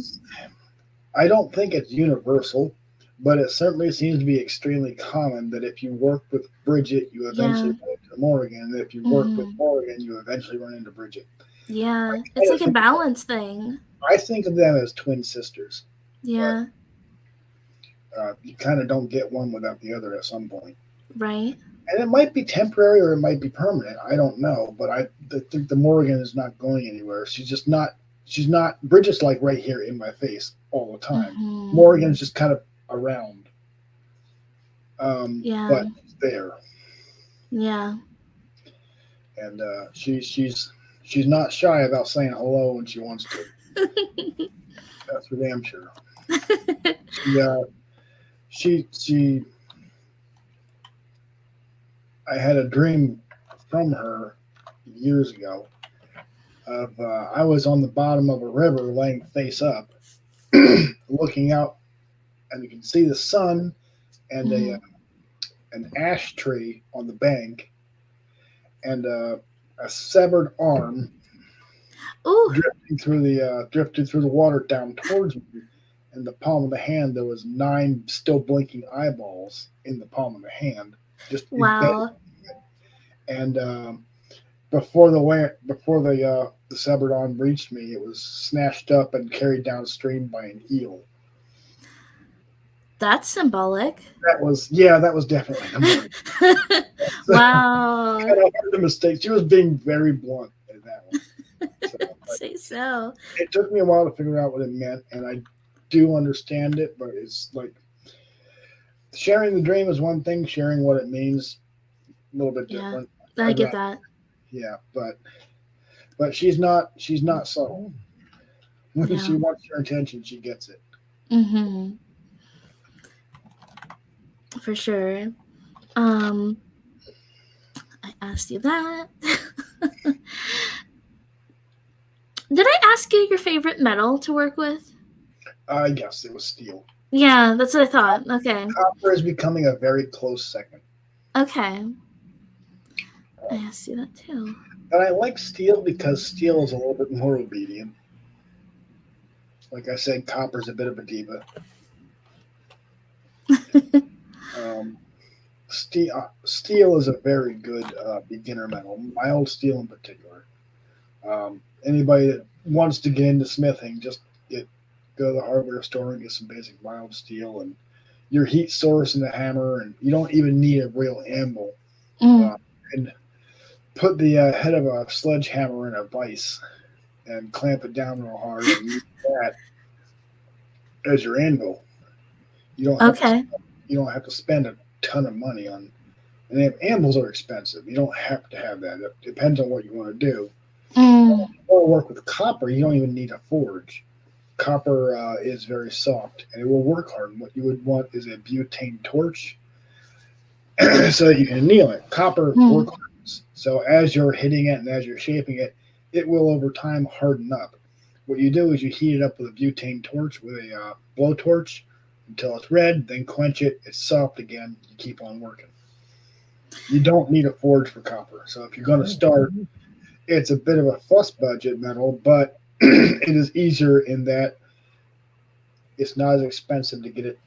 I don't think it's universal, but it certainly seems to be extremely common that if you work with Bridget, you eventually run into Morrigan, and if you work with Morrigan, you eventually run into Bridget. Yeah, it's like a balance thing. I think of them as twin sisters. Yeah. But, you kind of don't get one without the other at some point. Right. And it might be temporary or it might be permanent. I don't know, but I think the Morrigan is not going anywhere. She's not. Bridget's like right here in my face all the time. Morrigan's just kind of around. But there. Yeah. And she's not shy about saying hello when she wants to. That's for damn sure. She I had a dream from her years ago of I was on the bottom of a river laying face up looking out, and you can see the sun and an ash tree on the bank and a severed arm drifting through the water down towards me. In the palm of the hand, there was 9 still blinking eyeballs in the palm of the hand. Just wow. And before the severed arm reached me, it was snatched up and carried downstream by an eel. That's symbolic. That was definitely symbolic. Wow. Kind of hard to mistake. She was being very blunt in that one. Say so. It took me a while to figure out what it meant, and I do understand it, but it's like sharing the dream is one thing, sharing what it means a little bit different. I get that. Yeah, but she's not subtle. When she wants your attention, she gets it. For sure. I asked you that. Did I ask you your favorite metal to work with? Yes, it was steel. Yeah, that's what I thought. Okay. Copper is becoming a very close second. Okay. I see that too. But I like steel because steel is a little bit more obedient. Like I said, copper's a bit of a diva. Um, steel is a very good beginner metal, mild steel in particular. Anybody that wants to get into smithing, just go to the hardware store and get some basic mild steel and your heat source and the hammer, and you don't even need a real anvil. Mm. Uh, and put the head of a sledgehammer in a vise and clamp it down real hard and use that as your anvil. You don't have to Okay. you don't have to spend a ton of money on. And anvils are expensive. You don't have to have that. It depends on what you want to do. Mm. Or work with copper. You don't even need a forge. Copper is very soft and it will work hard. What you would want is a butane torch so that you can anneal it. Copper Mm. works. So as you're hitting it and as you're shaping it, it will over time harden up. What you do is you heat it up with a butane torch with a blowtorch until it's red, then quench it. It's soft again. You keep on working. You don't need a forge for copper. So if you're going to start, it's a bit of a fuss budget metal, but it is easier in that it's not as expensive to get it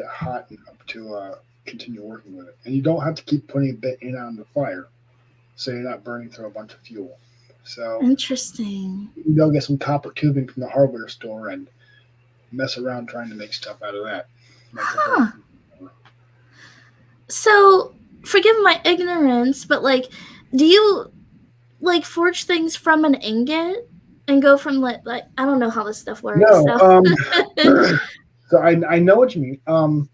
hot enough to continue working with it, and you don't have to keep putting a bit in on the fire, so you're not burning through a bunch of fuel. So Interesting. you can go get some copper tubing from the hardware store and mess around trying to make stuff out of that. Huh. So, forgive my ignorance, but like, do you like forge things from an ingot and go from like I don't know how this stuff works. No, So. so I know what you mean.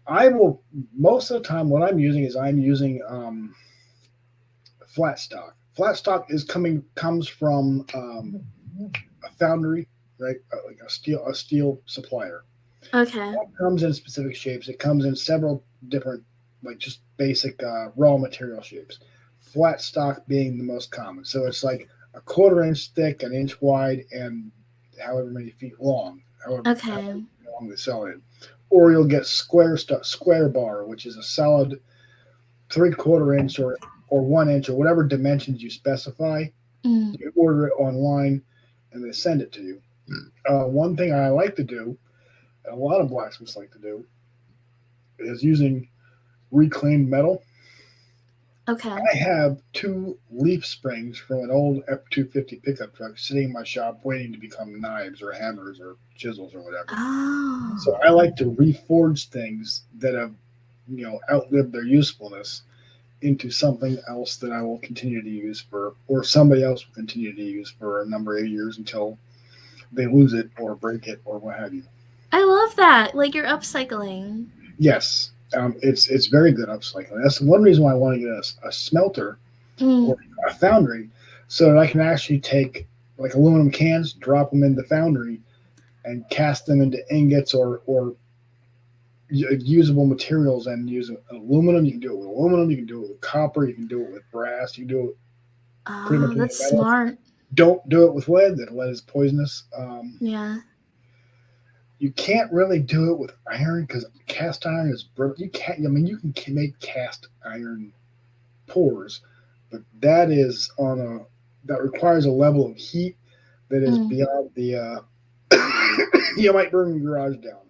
I will most of the time what I'm using is I'm using flat stock. Flat stock comes from a foundry, right? Like a steel supplier. Okay. It comes in specific shapes. It comes in several different, like just basic raw material shapes. Flat stock being the most common. So it's like a quarter inch thick, an inch wide, and however many feet long. However Okay. long they sell it. Or you'll get square bar, which is a solid 3/4 inch or 1 inch or whatever dimensions you specify. Mm. You order it online, and they send it to you. One thing I like to do, and a lot of blacksmiths like to do, is using reclaimed metal. Okay. I have two leaf springs from an old F-250 pickup truck sitting in my shop waiting to become knives or hammers or chisels or whatever. Oh. So I like to reforge things that have, outlived their usefulness into something else that I will continue to use or somebody else will continue to use for a number of years until they lose it or break it or what have you. I love that. Like you're upcycling. Yes, it's very good upcycling. That's one reason why I want to get a smelter Mm. or a foundry, so that I can actually take like aluminum cans, drop them in the foundry, and cast them into ingots or usable materials and use aluminum. You can do it with aluminum. You can do it with copper. You can do it with brass. You can do it pretty Oh, much any that's metal. smart. Don't do it with lead. That lead is poisonous. Yeah. You can't really do it with iron because cast iron is brittle. You can't. I mean, you can make cast iron pores, but that requires a level of heat that is Mm. beyond the. You might burn your garage down.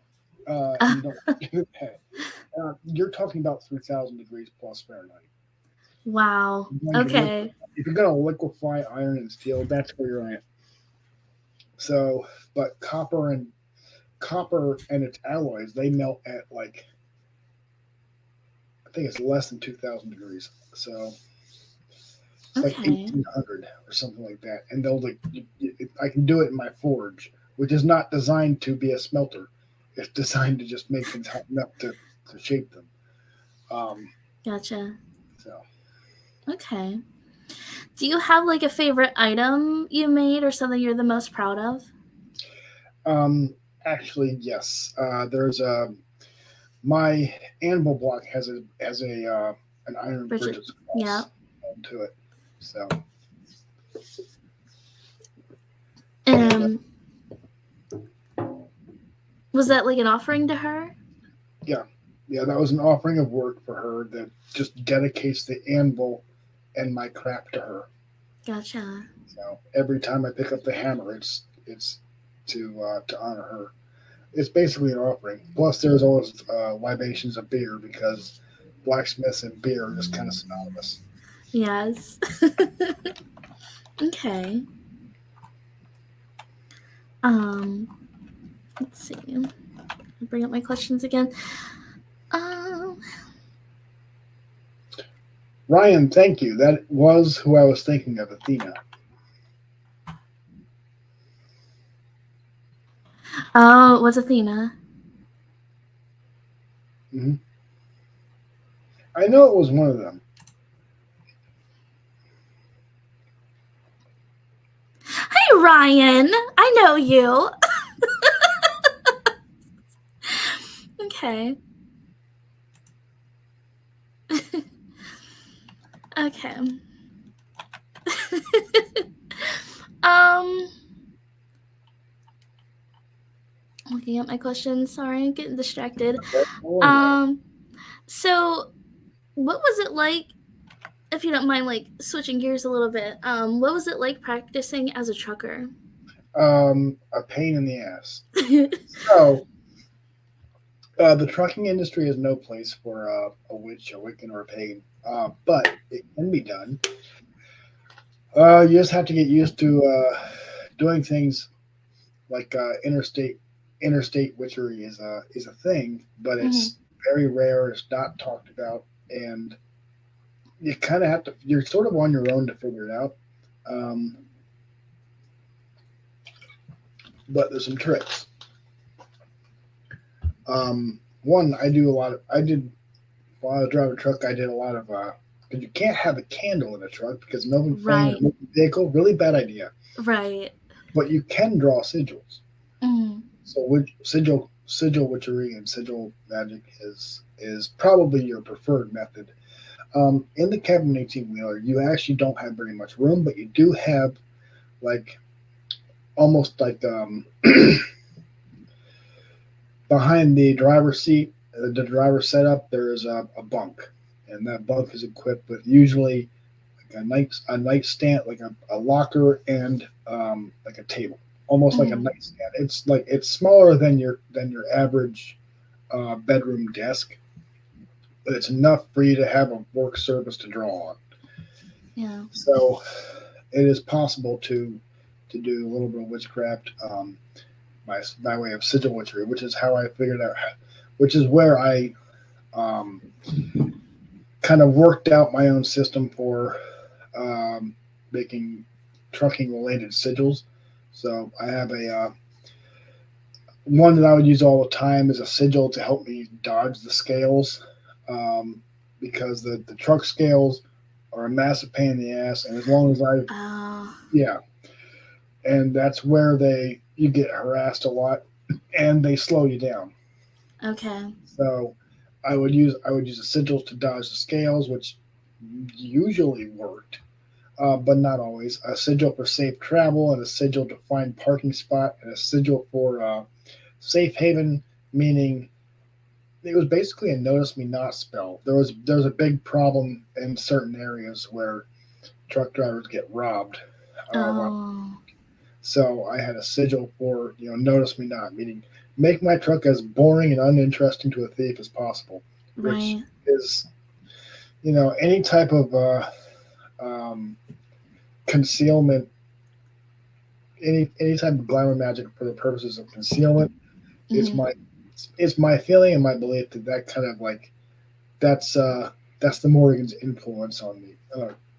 You don't do that. You're talking about 3,000 degrees plus Fahrenheit. Wow. Okay. If you're going to liquefy iron and steel, that's where you're at. So, but copper and its alloys, they melt at like I think it's less than 2,000 degrees. So it's like Okay. 1,800 or something like that. And they'll I can do it in my forge, which is not designed to be a smelter. It's designed to just make things hot enough to shape them. Gotcha. So Okay. Do you have like a favorite item you made or something you're the most proud of? actually, yes. There's my anvil block has a an iron Bridget. Bridget's Yeah. cross to it. So And was that like an offering to her? yeah. Yeah, that was an offering of work for her that just dedicates the anvil and my craft to her. Gotcha. So every time I pick up the hammer, it's to honor her. It's basically an offering. Plus, there's always libations of beer because blacksmiths and beer are just kind of synonymous. Yes. Okay. Um, let's see. Bring up my questions again. Um, Ryan, thank you. That was who I was thinking of, Athena. oh, what's Athena? Hmm. I know it was one of them. Hey, Ryan. I know you. Okay. Okay. um, looking at my questions. Sorry, I'm getting distracted. Okay, don't worry about it. Um, so what was it like? If you don't mind, like switching gears a little bit. What was it like practicing as a trucker? A pain in the ass. So, the trucking industry is no place for a witch, a Wiccan, or a pagan, but it can be done. You just have to get used to doing things like interstate witchery is a thing, but Mhm. it's very rare. It's not talked about, and you kind of have to. You're sort of on your own to figure it out. Um, but there's some tricks. One, I do a lot of. I did while I was driving a truck. I did a lot of. Because you can't have a candle in a truck because an open flame in Right. a moving vehicle, really bad idea. Right. But you can draw sigils. Mm. So sigil witchery and sigil magic is probably your preferred method. In the cabin 18 wheeler, you actually don't have very much room, but you do have like almost like behind the driver's seat, the driver's setup, there is a bunk, and that bunk is equipped with usually like a nightstand, like a locker, and like a table, almost like a Mm. nightstand. It's smaller than your average bedroom desk, but it's enough for you to have a work surface to draw on. Yeah. So it is possible to do a little bit of witchcraft by way of sigil witchery, which is how I figured out, which is where I um, kind of worked out my own system for making trucking related sigils. So I have a one that I would use all the time is a sigil to help me dodge the scales, um, because the truck scales are a massive pain in the ass, and as long as I Oh. yeah, and that's where they you get harassed a lot, and they slow you down. Okay. So I would use the sigils to dodge the scales, which usually worked, but not always. A sigil for safe travel, and a sigil to find parking spot, and a sigil for safe haven, meaning it was basically a notice me not spell. There was a big problem in certain areas where truck drivers get robbed. While Oh. So I had a sigil for notice me not, meaning make my truck as boring and uninteresting to a thief as possible, which Right. is any type of um, concealment, any type of glamour magic for the purposes of concealment. It's Mm. my it's my feeling and my belief that that kind of like that's uh, that's the Morrigan's influence on me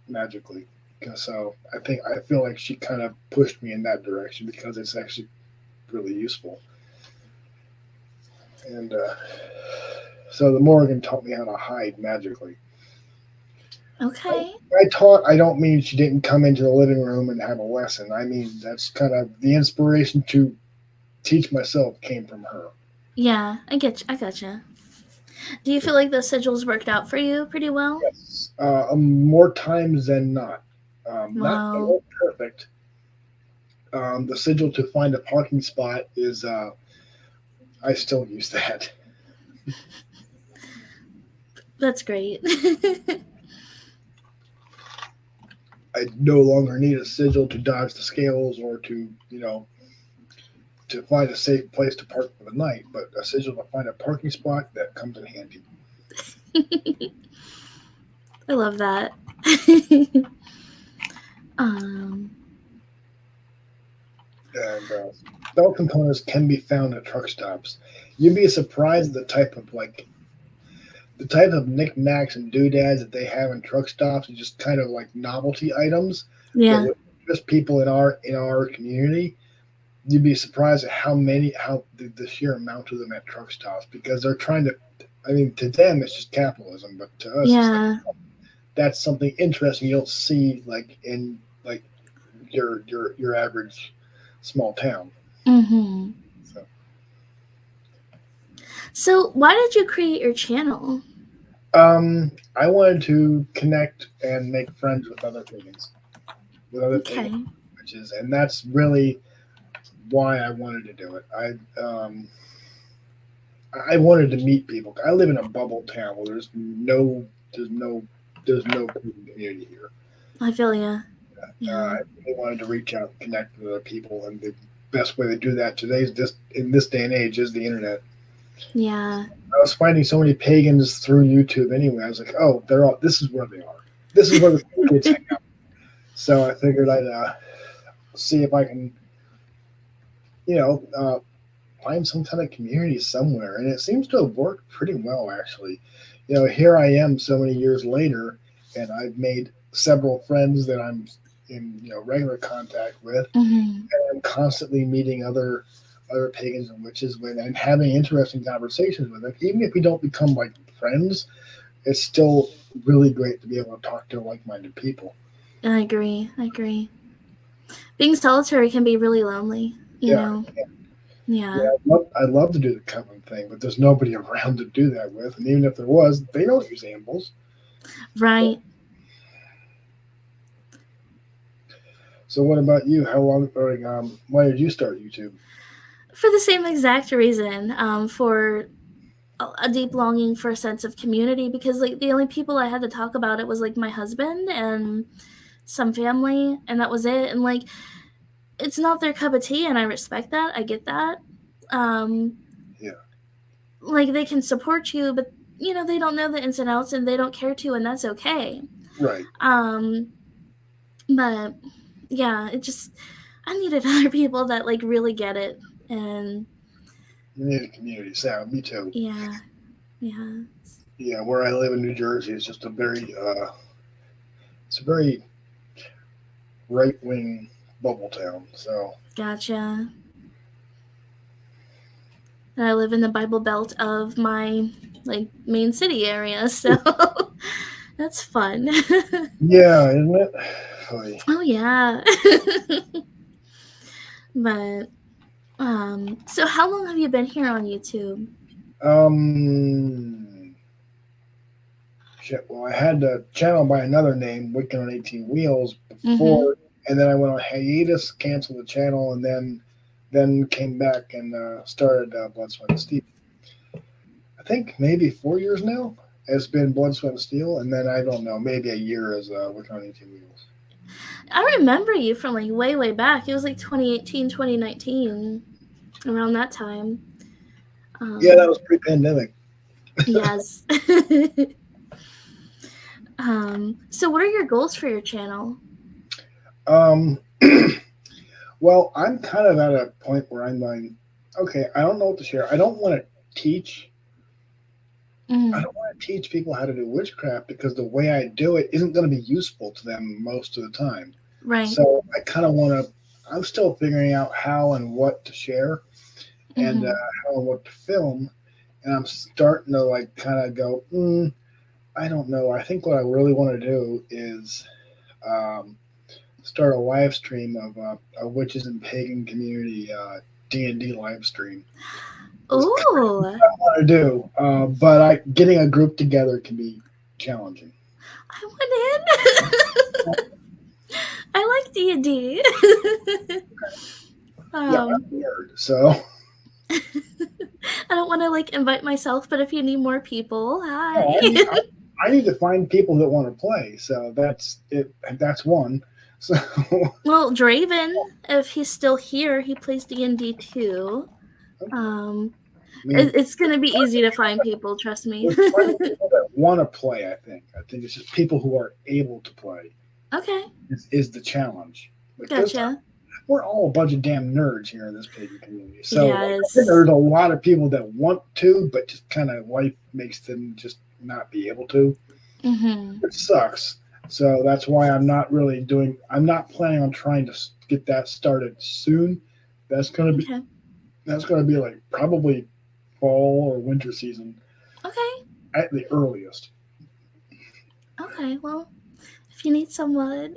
magically. So I feel like she kind of pushed me in that direction because it's actually really useful. And so the Morrigan taught me how to hide magically. Okay. I taught, I don't mean she didn't come into the living room and have a lesson. I mean, that's kind of the inspiration to teach myself came from her. Yeah, I get you. I gotcha. Do you feel like the sigils worked out for you pretty well? Yes. More times than not. Not Wow. all perfect. The sigil to find a parking spot is, I still use that. That's great. I no longer need a sigil to dodge the scales or to, to find a safe place to park for the night, but a sigil to find a parking spot that comes in handy. I love that. um, And spell components can be found at truck stops. You'd be surprised at the type of knickknacks and doodads that they have in truck stops, and just kind of like novelty items that yeah. would interest people in our community. You'd be surprised at how the sheer amount of them at truck stops, because they're trying to. I mean, to them it's just capitalism, but to us it's like Yeah. that's something interesting you don't see like in like your average small town. Mm-hmm. So So, why did you create your channel? I wanted to connect and make friends with other pagan Okay. languages, and that's really why I wanted to do it. I wanted to meet people. I live in a bubble town where there's no there's no pagan community here. I feel ya. I Yeah. really wanted to reach out and connect with other people, and the best way to do that in this day and age is the internet. Yeah. I was finding so many pagans through YouTube anyway. I was like, oh, they're all. This is where they are. This is where the kids hang out. So I figured I'd see if I can, you know, find some kind of community somewhere, and it seems to have worked pretty well actually. Here I am so many years later, and I've made several friends that I'm in regular contact with. Mm-hmm. I'm constantly meeting other pagans and witches and having interesting conversations with them. Even if we don't become like friends, it's still really great to be able to talk to like-minded people. I agree. I agree. Being solitary can be really lonely, you Yeah, know? yeah. Yeah. I'd love to do the coven thing, but there's nobody around to do that with. And even if there was, they don't use ambles. Right. So what about you? How long? Or, why did you start YouTube? For the same exact reason, for a deep longing for a sense of community, because like the only people I had to talk about it was like my husband and some family, and that was it. And like it's not their cup of tea, and I respect that. I get that. Um, Yeah. like they can support you, but they don't know the ins and outs, and they don't care to, and that's okay. Right. Um, but yeah, I needed other people that like really get it, and You need a community. Sound. Me too. yeah, yeah, Yeah. Where I live in New Jersey is just it's a very right-wing bubble town. So gotcha. And I live in the Bible Belt of my like main city area, so that's fun. yeah, isn't it? Funny. Oh yeah. But so how long have you been here on YouTube? Um, shit. Well, I had the channel by another name, Wicked on 18 Wheels, Mm-hmm. before, and then I went on hiatus, canceled the channel, and then came back and started Blood, Sweat, and Steel. I think maybe 4 years now. It's been Blood, Sweat, and Steel, and then I don't know, maybe a year as Wicked on 18 Wheels. I remember you from like way, way back. It was like 2018, 2019, around that time. Yeah, that was pre-pandemic. Yes. So what are your goals for your channel? Um, well, I'm kind of at a point where I'm going, okay, I don't know what to share. I don't want to teach. I Mm, don't want to teach people how to do witchcraft because the way I do it isn't going to be useful to them most of the time. right. So I kind of want to. I'm still figuring out how and what to share and Mm-hmm. how and what to film, and I'm starting to like kind of go. I don't know. I think what I really want to do is um, start a live stream of a witches and pagan community D&D live stream. Is Ooh, what I do, but getting a group together can be challenging. I went in. I like D&D. Yeah, um, I'm weird, so I don't don't want to like invite myself, but if you need more people, No, hi. I need to find people that want to play. So that's it. That's one. So Well, Draven, if he's still here, he plays D&D too. Um, I mean, it's gonna be easy to find people. Trust me. there's plenty of people that want to play. I think it's just people who are able to play Okay, is the challenge. Like gotcha. we're all a bunch of damn nerds here in this pagan community. So I think Yes. there's a lot of people that want to, but just kind of life makes them just not be able to. Mm-hmm. It sucks. So that's why I'm not really doing. I'm not planning on trying to get that started soon. That's gonna be Okay. that's gonna be like probably fall or winter season Okay. at the earliest. Okay. Well, if you need someone.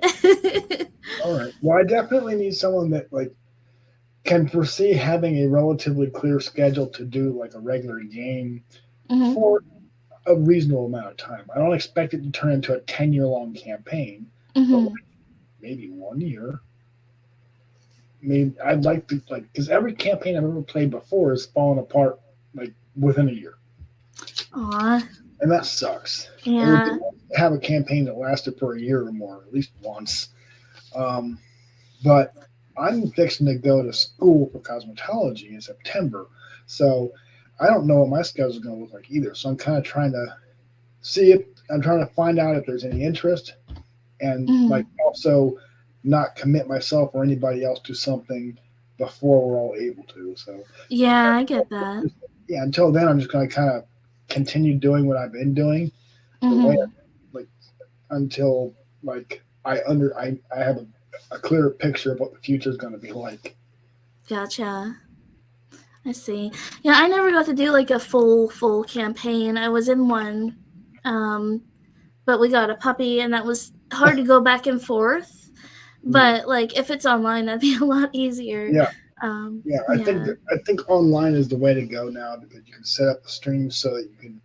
All right. Well, I definitely need someone that like can foresee having a relatively clear schedule to do like a regular game Mm-hmm. for a reasonable amount of time. I don't expect it to turn into a 10-year long campaign, but Mm-hmm. like maybe 1 year. I mean, I'd like to like because every campaign I've ever played before has fallen apart like within a year, Aw. and that sucks. It would be Yeah. nice to have a campaign that lasted for a year or more, at least once. Um, but I'm fixing to go to school for cosmetology in September, so I don't know what my schedule is going to look like either. So I'm kind of trying to see if I'm trying to find out if there's any interest, and Mm-hmm. like also not commit myself or anybody else to something before we're all able to. So Yeah, I get that. yeah, until then, I'm just going to kind of continue doing what I've been doing the way Mm-hmm. like until like I have a clearer picture of what the future is going to be like. Gotcha. I see. Yeah, I never got to do like a full campaign. I was in one, but we got a puppy, and that was hard to go back and forth. But like, if it's online, that'd be a lot easier. Yeah, yeah. Yeah, I think online is the way to go now because you can set up the stream so that you can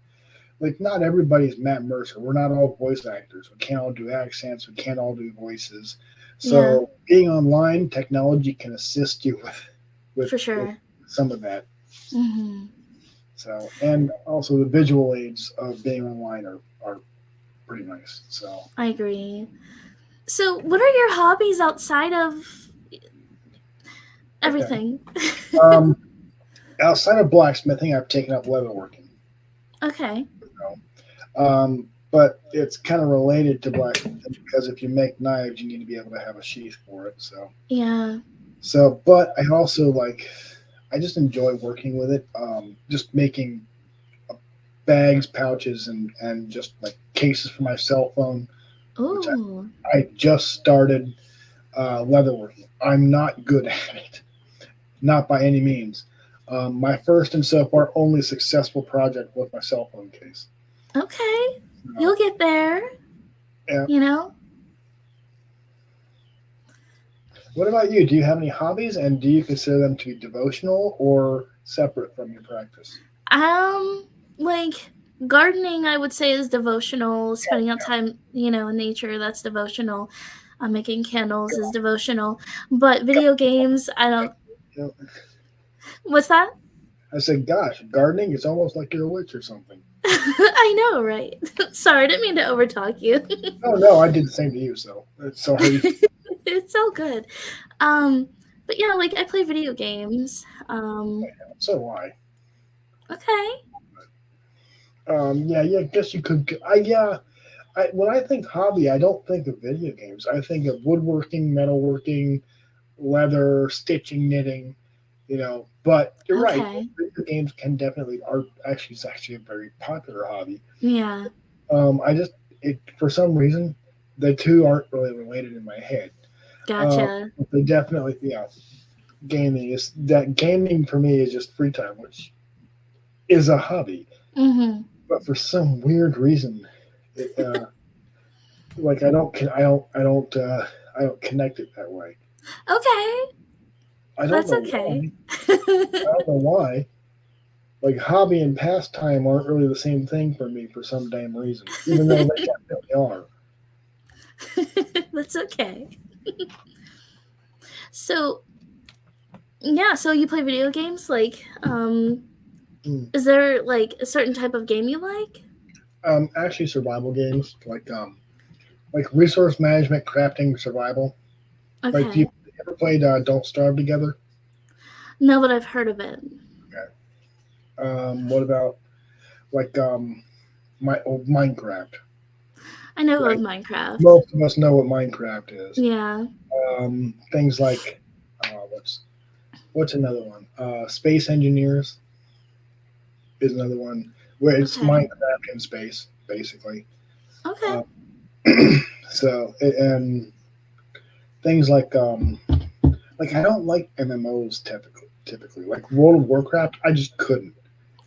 like not everybody's Matt Mercer. We're not all voice actors. We can't all do accents. We can't all do voices. yeah, So being online, technology can assist you for with sure. some of that. Mm-hmm. So and also the visual aids of being online are pretty nice. So I agree. So, what are your hobbies outside of okay. everything? Um, outside of blacksmithing, I've taken up leatherworking. Okay. But it's kind of related to blacksmithing because if you make knives, you need to be able to have a sheath for it. Yeah. But I also like, I just enjoy working with it. Just making bags, pouches, and just like cases for my cell phone, which Ooh. I just started leatherworking. I'm not good at it, not by any means. My first and so far only successful project was my cell phone case. Okay. Uh, You'll get there. yeah. You know. What about you? Do you have any hobbies, and do you consider them to be devotional or separate from your practice? Like gardening, I would say is devotional. Spending out time, in nature, that's devotional. Making candles is devotional. But video games, I don't. You know, What's that? I said, "Gosh, gardening is almost like you're a witch or something." I know, right? Sorry, I didn't mean to overtalk you. Oh no, I did the same to you, so sorry. It's all good. But yeah, like I play video games. So why? Okay. Yeah. I guess you could. When I think hobby, I don't think of video games. I think of woodworking, metalworking, leather, stitching, knitting. But you're right. Okay. Video games can definitely are actually it's actually a very popular hobby. Yeah. I just for some reason the two aren't really related in my head. Uh, Gotcha. they definitely gaming for me is just free time, which is a hobby. Mm-hmm. But for some weird reason, it, like I don't connect it that way. Okay. I don't That's know okay. why. I don't know why. Like hobby and pastime aren't really the same thing for me for some damn reason, even though they definitely are. That's okay. So, yeah, so you play video games like Mm. Is there like a certain type of game you like? Actually, survival games like resource management, crafting, survival. Like, do you Okay. ever played Don't Starve Together? No, but I've heard of it. Okay. What about like Minecraft? I know of Like Minecraft. most of us know what Minecraft is. Yeah. Things like what's another one? Space Engineers is another one where it's Okay. Minecraft in space, basically. Okay. Uh, and things like I don't like MMOs typically like World of Warcraft. I just couldn't.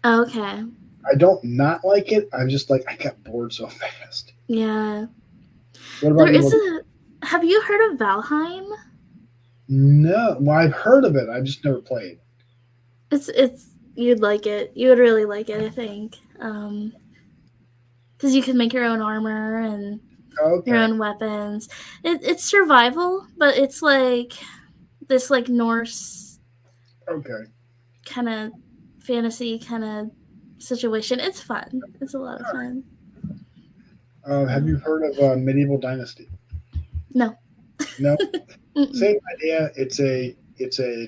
Okay. I don't not like it. I'm just like I got bored so fast. Yeah. What There about you? is a. Have you heard of Valheim? No, well I've heard of it. I've just never played. It's you'd like it. You would really like it, I think. Because you can make your own armor and your Okay, own weapons. It's survival, but it's like this like Norse okay. kind of fantasy kind of situation. It's fun. It's a lot of fun. Have you Um, heard of Medieval Dynasty? no. No. Mm-mm. Same idea. It's a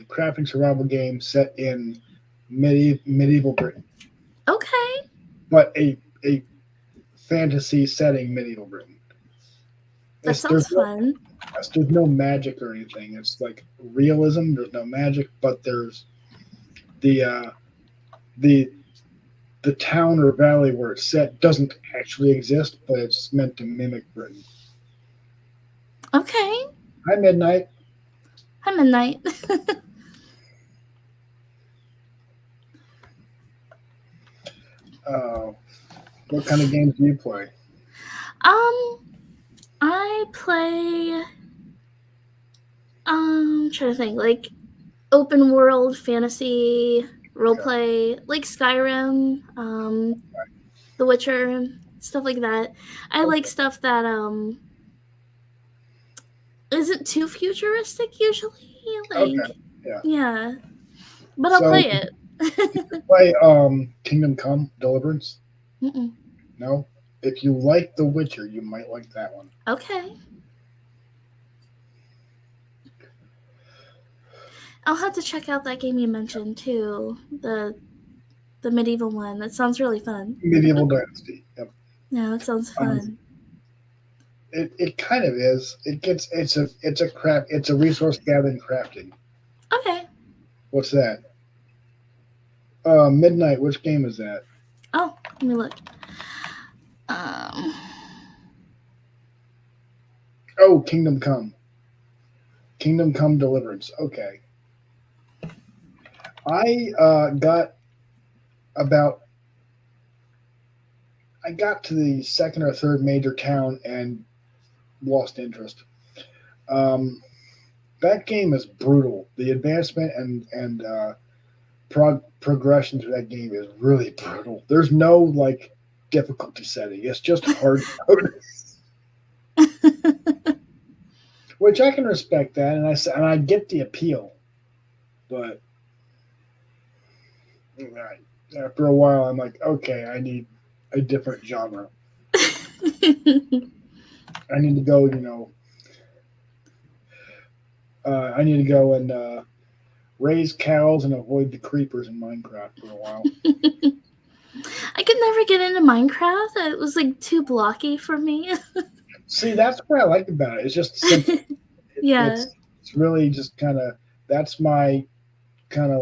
crafting survival game set in medieval Britain, Okay. but a fantasy setting medieval Britain. That It's sounds fun. there's no magic or anything. It's like realism. There's no magic, but there's the the the town or valley where it's set doesn't actually exist, but it's meant to mimic Britain. Okay. Hi, Midnight. Hi, Midnight. Uh, what kind of games do you play? um, I play. Trying to think like open world fantasy Okay. roleplay, like Skyrim, The Witcher, stuff like that. I like Okay. stuff that isn't too futuristic usually. Okay. Like, Yeah. yeah, but I'll So play it. play Kingdom Come Deliverance. Mm-mm. No. If you like The Witcher, you might like that one. Okay, I'll have to check out that game you mentioned too. The medieval one. That sounds really fun. Medieval Dynasty. Yep. Yeah, that sounds Um, fun. it kind of is. It's a resource gathering crafting. Okay. What's that? Midnight. Which game is that? Oh, let me look. Um. Oh, Kingdom Come. Kingdom Come Deliverance. Okay. I got about I got to the second or third major town and lost interest. Um, that game is brutal. The advancement and progression through that game is really brutal. There's no like difficulty setting. It's just hard mode, which I can respect that, and I get the appeal. But after a while, I'm like, okay, I need a different genre. I need to go, I need to go and raise cows and avoid the creepers in Minecraft for a while. I could never get into Minecraft. It was like too blocky for me. See, that's what I like about it. It's just simple. Yeah. It's really just kind of that's my kind of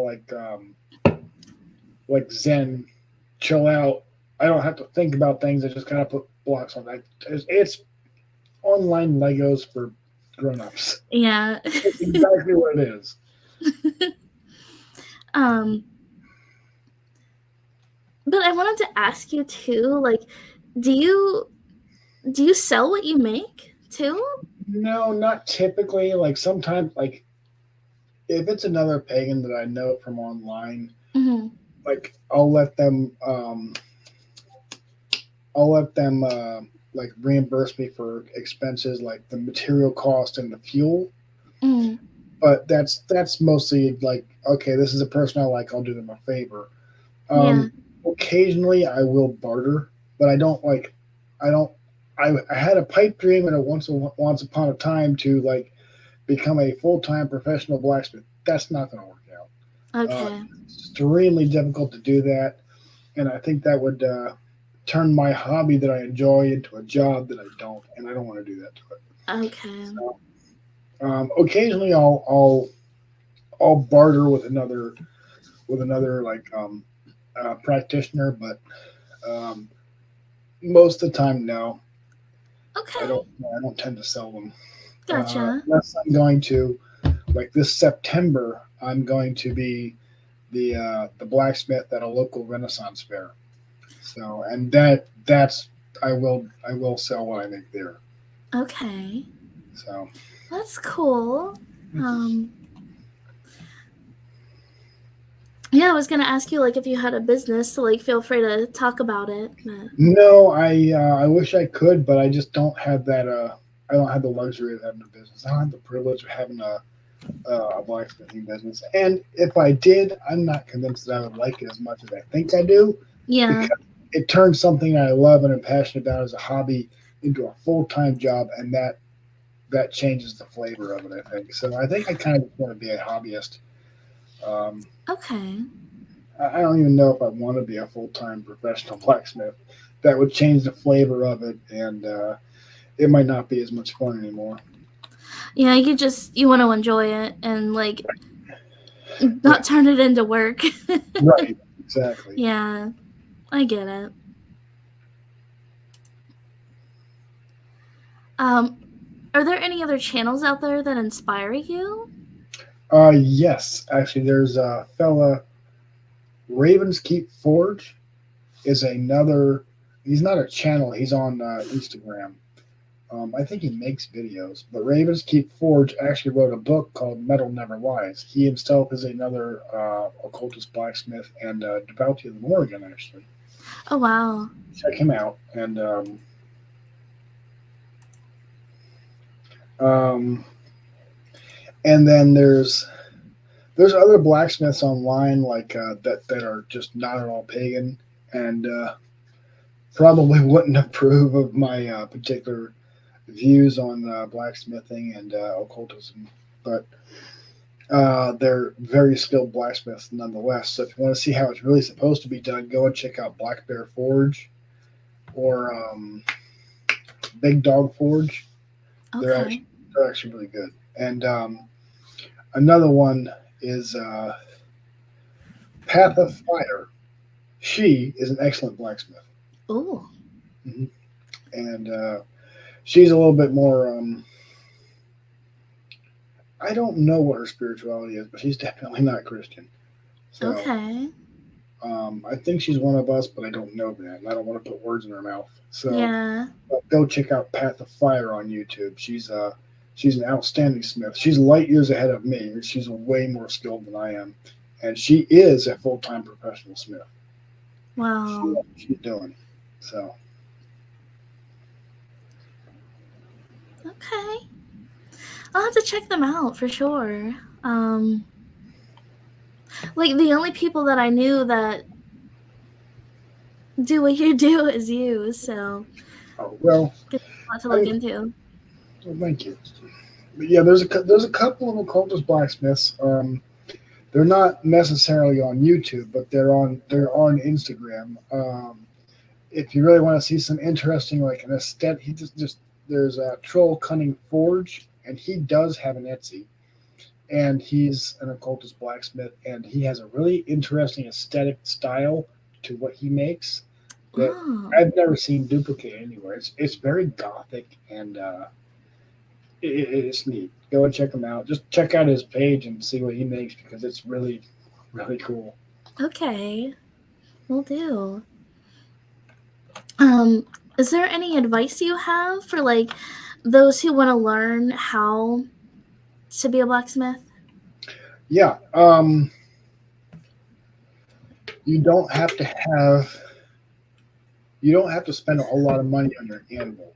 like Zen, chill out. I don't have to think about things. I just kind of put blocks on. It's online Legos for grown-ups. Yeah. It's exactly what it is. um but I wanted to ask you too, like, do you sell what you make too? No, not typically. Like sometimes, like if it's another pagan that I know from online, Hmm. like I'll let them like reimburse me for expenses like the material cost and the fuel. Mm. But that's mostly like okay, this is a person I like. I'll do them a favor. Yeah. Occasionally, I will barter, but I don't like. I don't. I had a pipe dream and a once upon a time to like become a full time professional blacksmith. That's not going to work out. Okay. It's extremely difficult to do that, and I think that would turn my hobby that I enjoy into a job that I don't, and I don't want to do that to it. Okay. So, occasionally, I'll barter with another like practitioner, but um, most of the time, no. I Okay. don't. I don't tend to sell them Gotcha. unless I'm going to like this September. I'm going to be the blacksmith at a local Renaissance fair. So and that's I will sell what I make there. Okay. So That's cool. Um, yeah, I was gonna ask you like if you had a business, so like feel free to talk about it. But no, I wish I could, but I just don't have that. I don't have the luxury of having a business. I don't have the privilege of having a blacksmithing business. And if I did, I'm not convinced that I would like it as much as I think I do, yeah. because it turns something I love and am passionate about as a hobby into a full time job, and that changes the flavor of it. I think so. I think I kind of want to be a hobbyist. Um, Okay. I don't even know if I want to be a full time professional blacksmith. That would change the flavor of it, and it might not be as much fun anymore. Yeah, you want to enjoy it and like Yeah, not turn it into work. right. Exactly. Yeah, I get it. Um, are there any other channels out there that inspire you? Yes, actually, there's a fella, Ravens Keep Forge is another. He's not a channel. He's on Instagram. I think he makes videos, but Ravens Keep Forge actually wrote a book called Metal Never Lies. He himself is another occultist blacksmith and devotee of the Morrigan, actually. Oh wow. Check him out. Um, and then there's other blacksmiths online like that are just not at all pagan and probably wouldn't approve of my particular views on blacksmithing and occultism, but they're very skilled blacksmiths nonetheless. So if you want to see how it's really supposed to be done, go and check out Black Bear Forge or Big Dog Forge. They're Okay. actually they're actually really good. And another one is Path of Fire. She is an excellent blacksmith, Oh. hmm and she's a little bit more. I don't know what her spirituality is, but she's definitely not Christian. So Okay. I think she's one of us, but I don't know that, and I don't want to put words in her mouth. So Yeah. go check out Path of Fire on YouTube. She's an outstanding smith. She's light years ahead of me. She's way more skilled than I am, and she is a full time professional smith. She knows Wow. what she's doing. So Okay. I'll have to check them out for sure. Um, like the only people that I knew that do what you do is you, so well, good a lot to look I into. well, thank you. But yeah, there's a couple of occultist blacksmiths. They're not necessarily on YouTube, but they're on Instagram. If you really want to see some interesting like an aesthetic, he just there's a Troll Cunning Forge, and he does have an Etsy, and he's an occultist blacksmith, and he has a really interesting aesthetic style to what he makes that Oh, I've never seen duplicated anywhere. It's very gothic and it's neat. Go and check him out. Just check out his page and see what he makes because it's really really cool. okay. Will do. Um, is there any advice you have for like those who want to learn how to be a blacksmith? Yeah, you don't have to have you don't have to spend a whole lot of money on your anvil.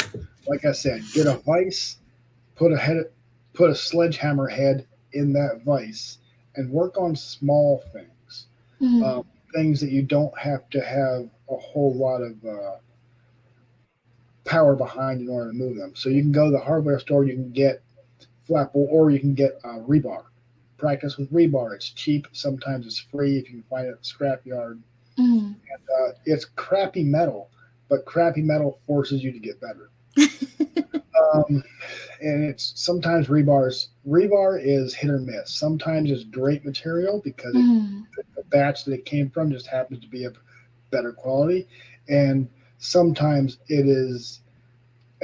Like I said, get a vise, put a head, put a sledgehammer head in that vise, and work on small things. Mm-hmm. Um, things that you don't have to have a whole lot of power behind in order to move them. So you can go to the hardware store, you can get flapple, or you can get rebar. Practice with rebar. It's cheap. Sometimes it's free if you can find it at the scrapyard. Mm. It's crappy metal, but crappy metal forces you to get better. Um, and it's sometimes rebar is hit or miss. Sometimes it's great material because Mm. the batch that it came from just happens to be of better quality, and sometimes it is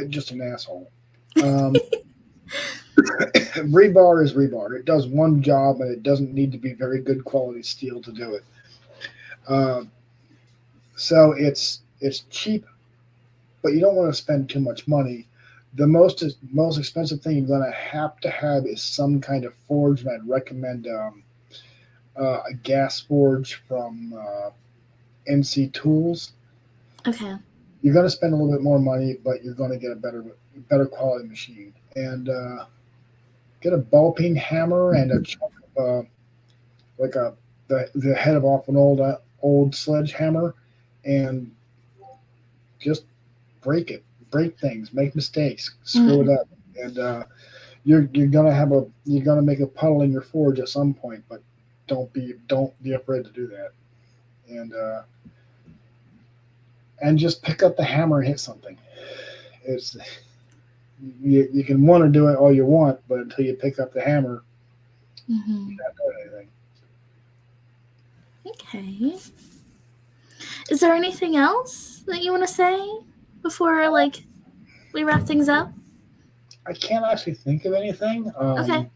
just an asshole. Um, rebar is rebar. It does one job, and it doesn't need to be very good quality steel to do it. Um, so it's cheap, but you don't want to spend too much money. The most expensive thing you're going to have is some kind of forge, and I'd recommend a gas forge from NC Tools. Okay. You're going to spend a little bit more money, but you're going to get a better quality machine. And get a ball peen hammer and a chunk of like the head of off an old sledgehammer, and just break things, make mistakes, screw it Mm. up, and you're gonna make a puddle in your forge at some point, but don't be afraid to do that, and just pick up the hammer and hit something. It's you can want to do it all you want, but until you pick up the hammer, Mm-hmm. you're not doing anything. Okay. Is there anything else that you want to say before we wrap things up? I can't actually think of anything. Okay.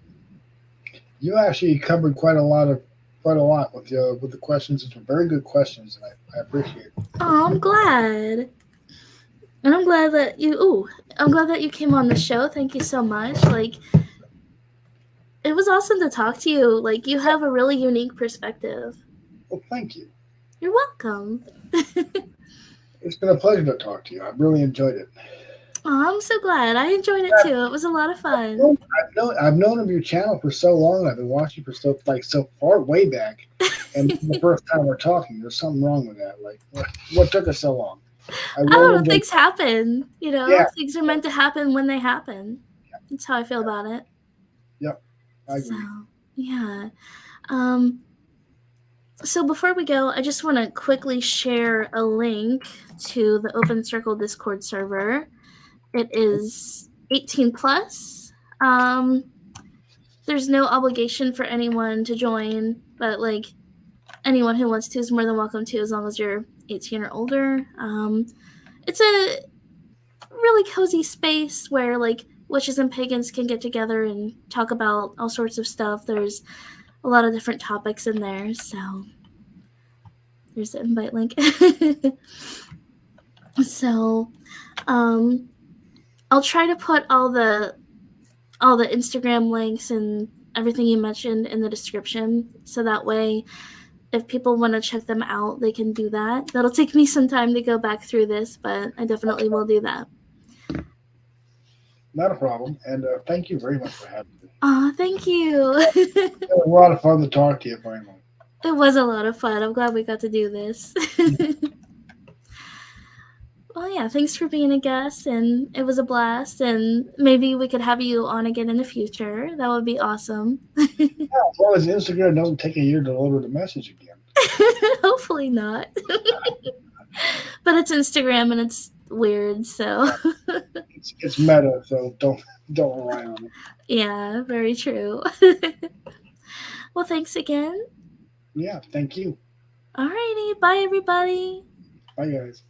You actually covered quite a lot with the questions. It's very good questions, and I appreciate it. Oh, I'm glad. And I'm glad that you came on the show. Thank you so much. It was awesome to talk to you. You have a really unique perspective. Well, thank you. You're welcome. It's been a pleasure to talk to you. I've really enjoyed it. Oh, I'm so glad. I enjoyed it too. It was a lot of fun. I've known of your channel for so long. I've been watching for so far way back, and this is the first time we're talking. There's something wrong with that. Like, what took us so long? I I don't really know. enjoyed. Things happen. Yeah, Things are meant to happen when they happen. That's how I feel about it. yep, I So, agree. yeah. Um, so before we go, I just want to quickly share a link to the Open Circle Discord server. It is 18 plus. There's no obligation for anyone to join, but anyone who wants to is more than welcome to, as long as you're 18 or older. It's a really cozy space where witches and pagans can get together and talk about all sorts of stuff. There's a lot of different topics in there, so there's the invite link. So, I'll try to put all the Instagram links and everything you mentioned in the description, so that way if people want to check them out, they can do that. That'll take me some time to go back through this, but I definitely will do that. Not a problem. And thank you very much for having me. Aw, thank you. It was a lot of fun to talk to you finally. It was a lot of fun. I'm glad we got to do this. Well, yeah, thanks for being a guest, and it was a blast, and maybe we could have you on again in the future. That would be awesome. Yeah, as long as Instagram doesn't take a year to deliver the message again. Hopefully not. But it's Instagram and it's weird, so It's meta, so don't rely on it. yeah, very true. Well, thanks again. Yeah, thank you. Alrighty, bye everybody. Bye, guys.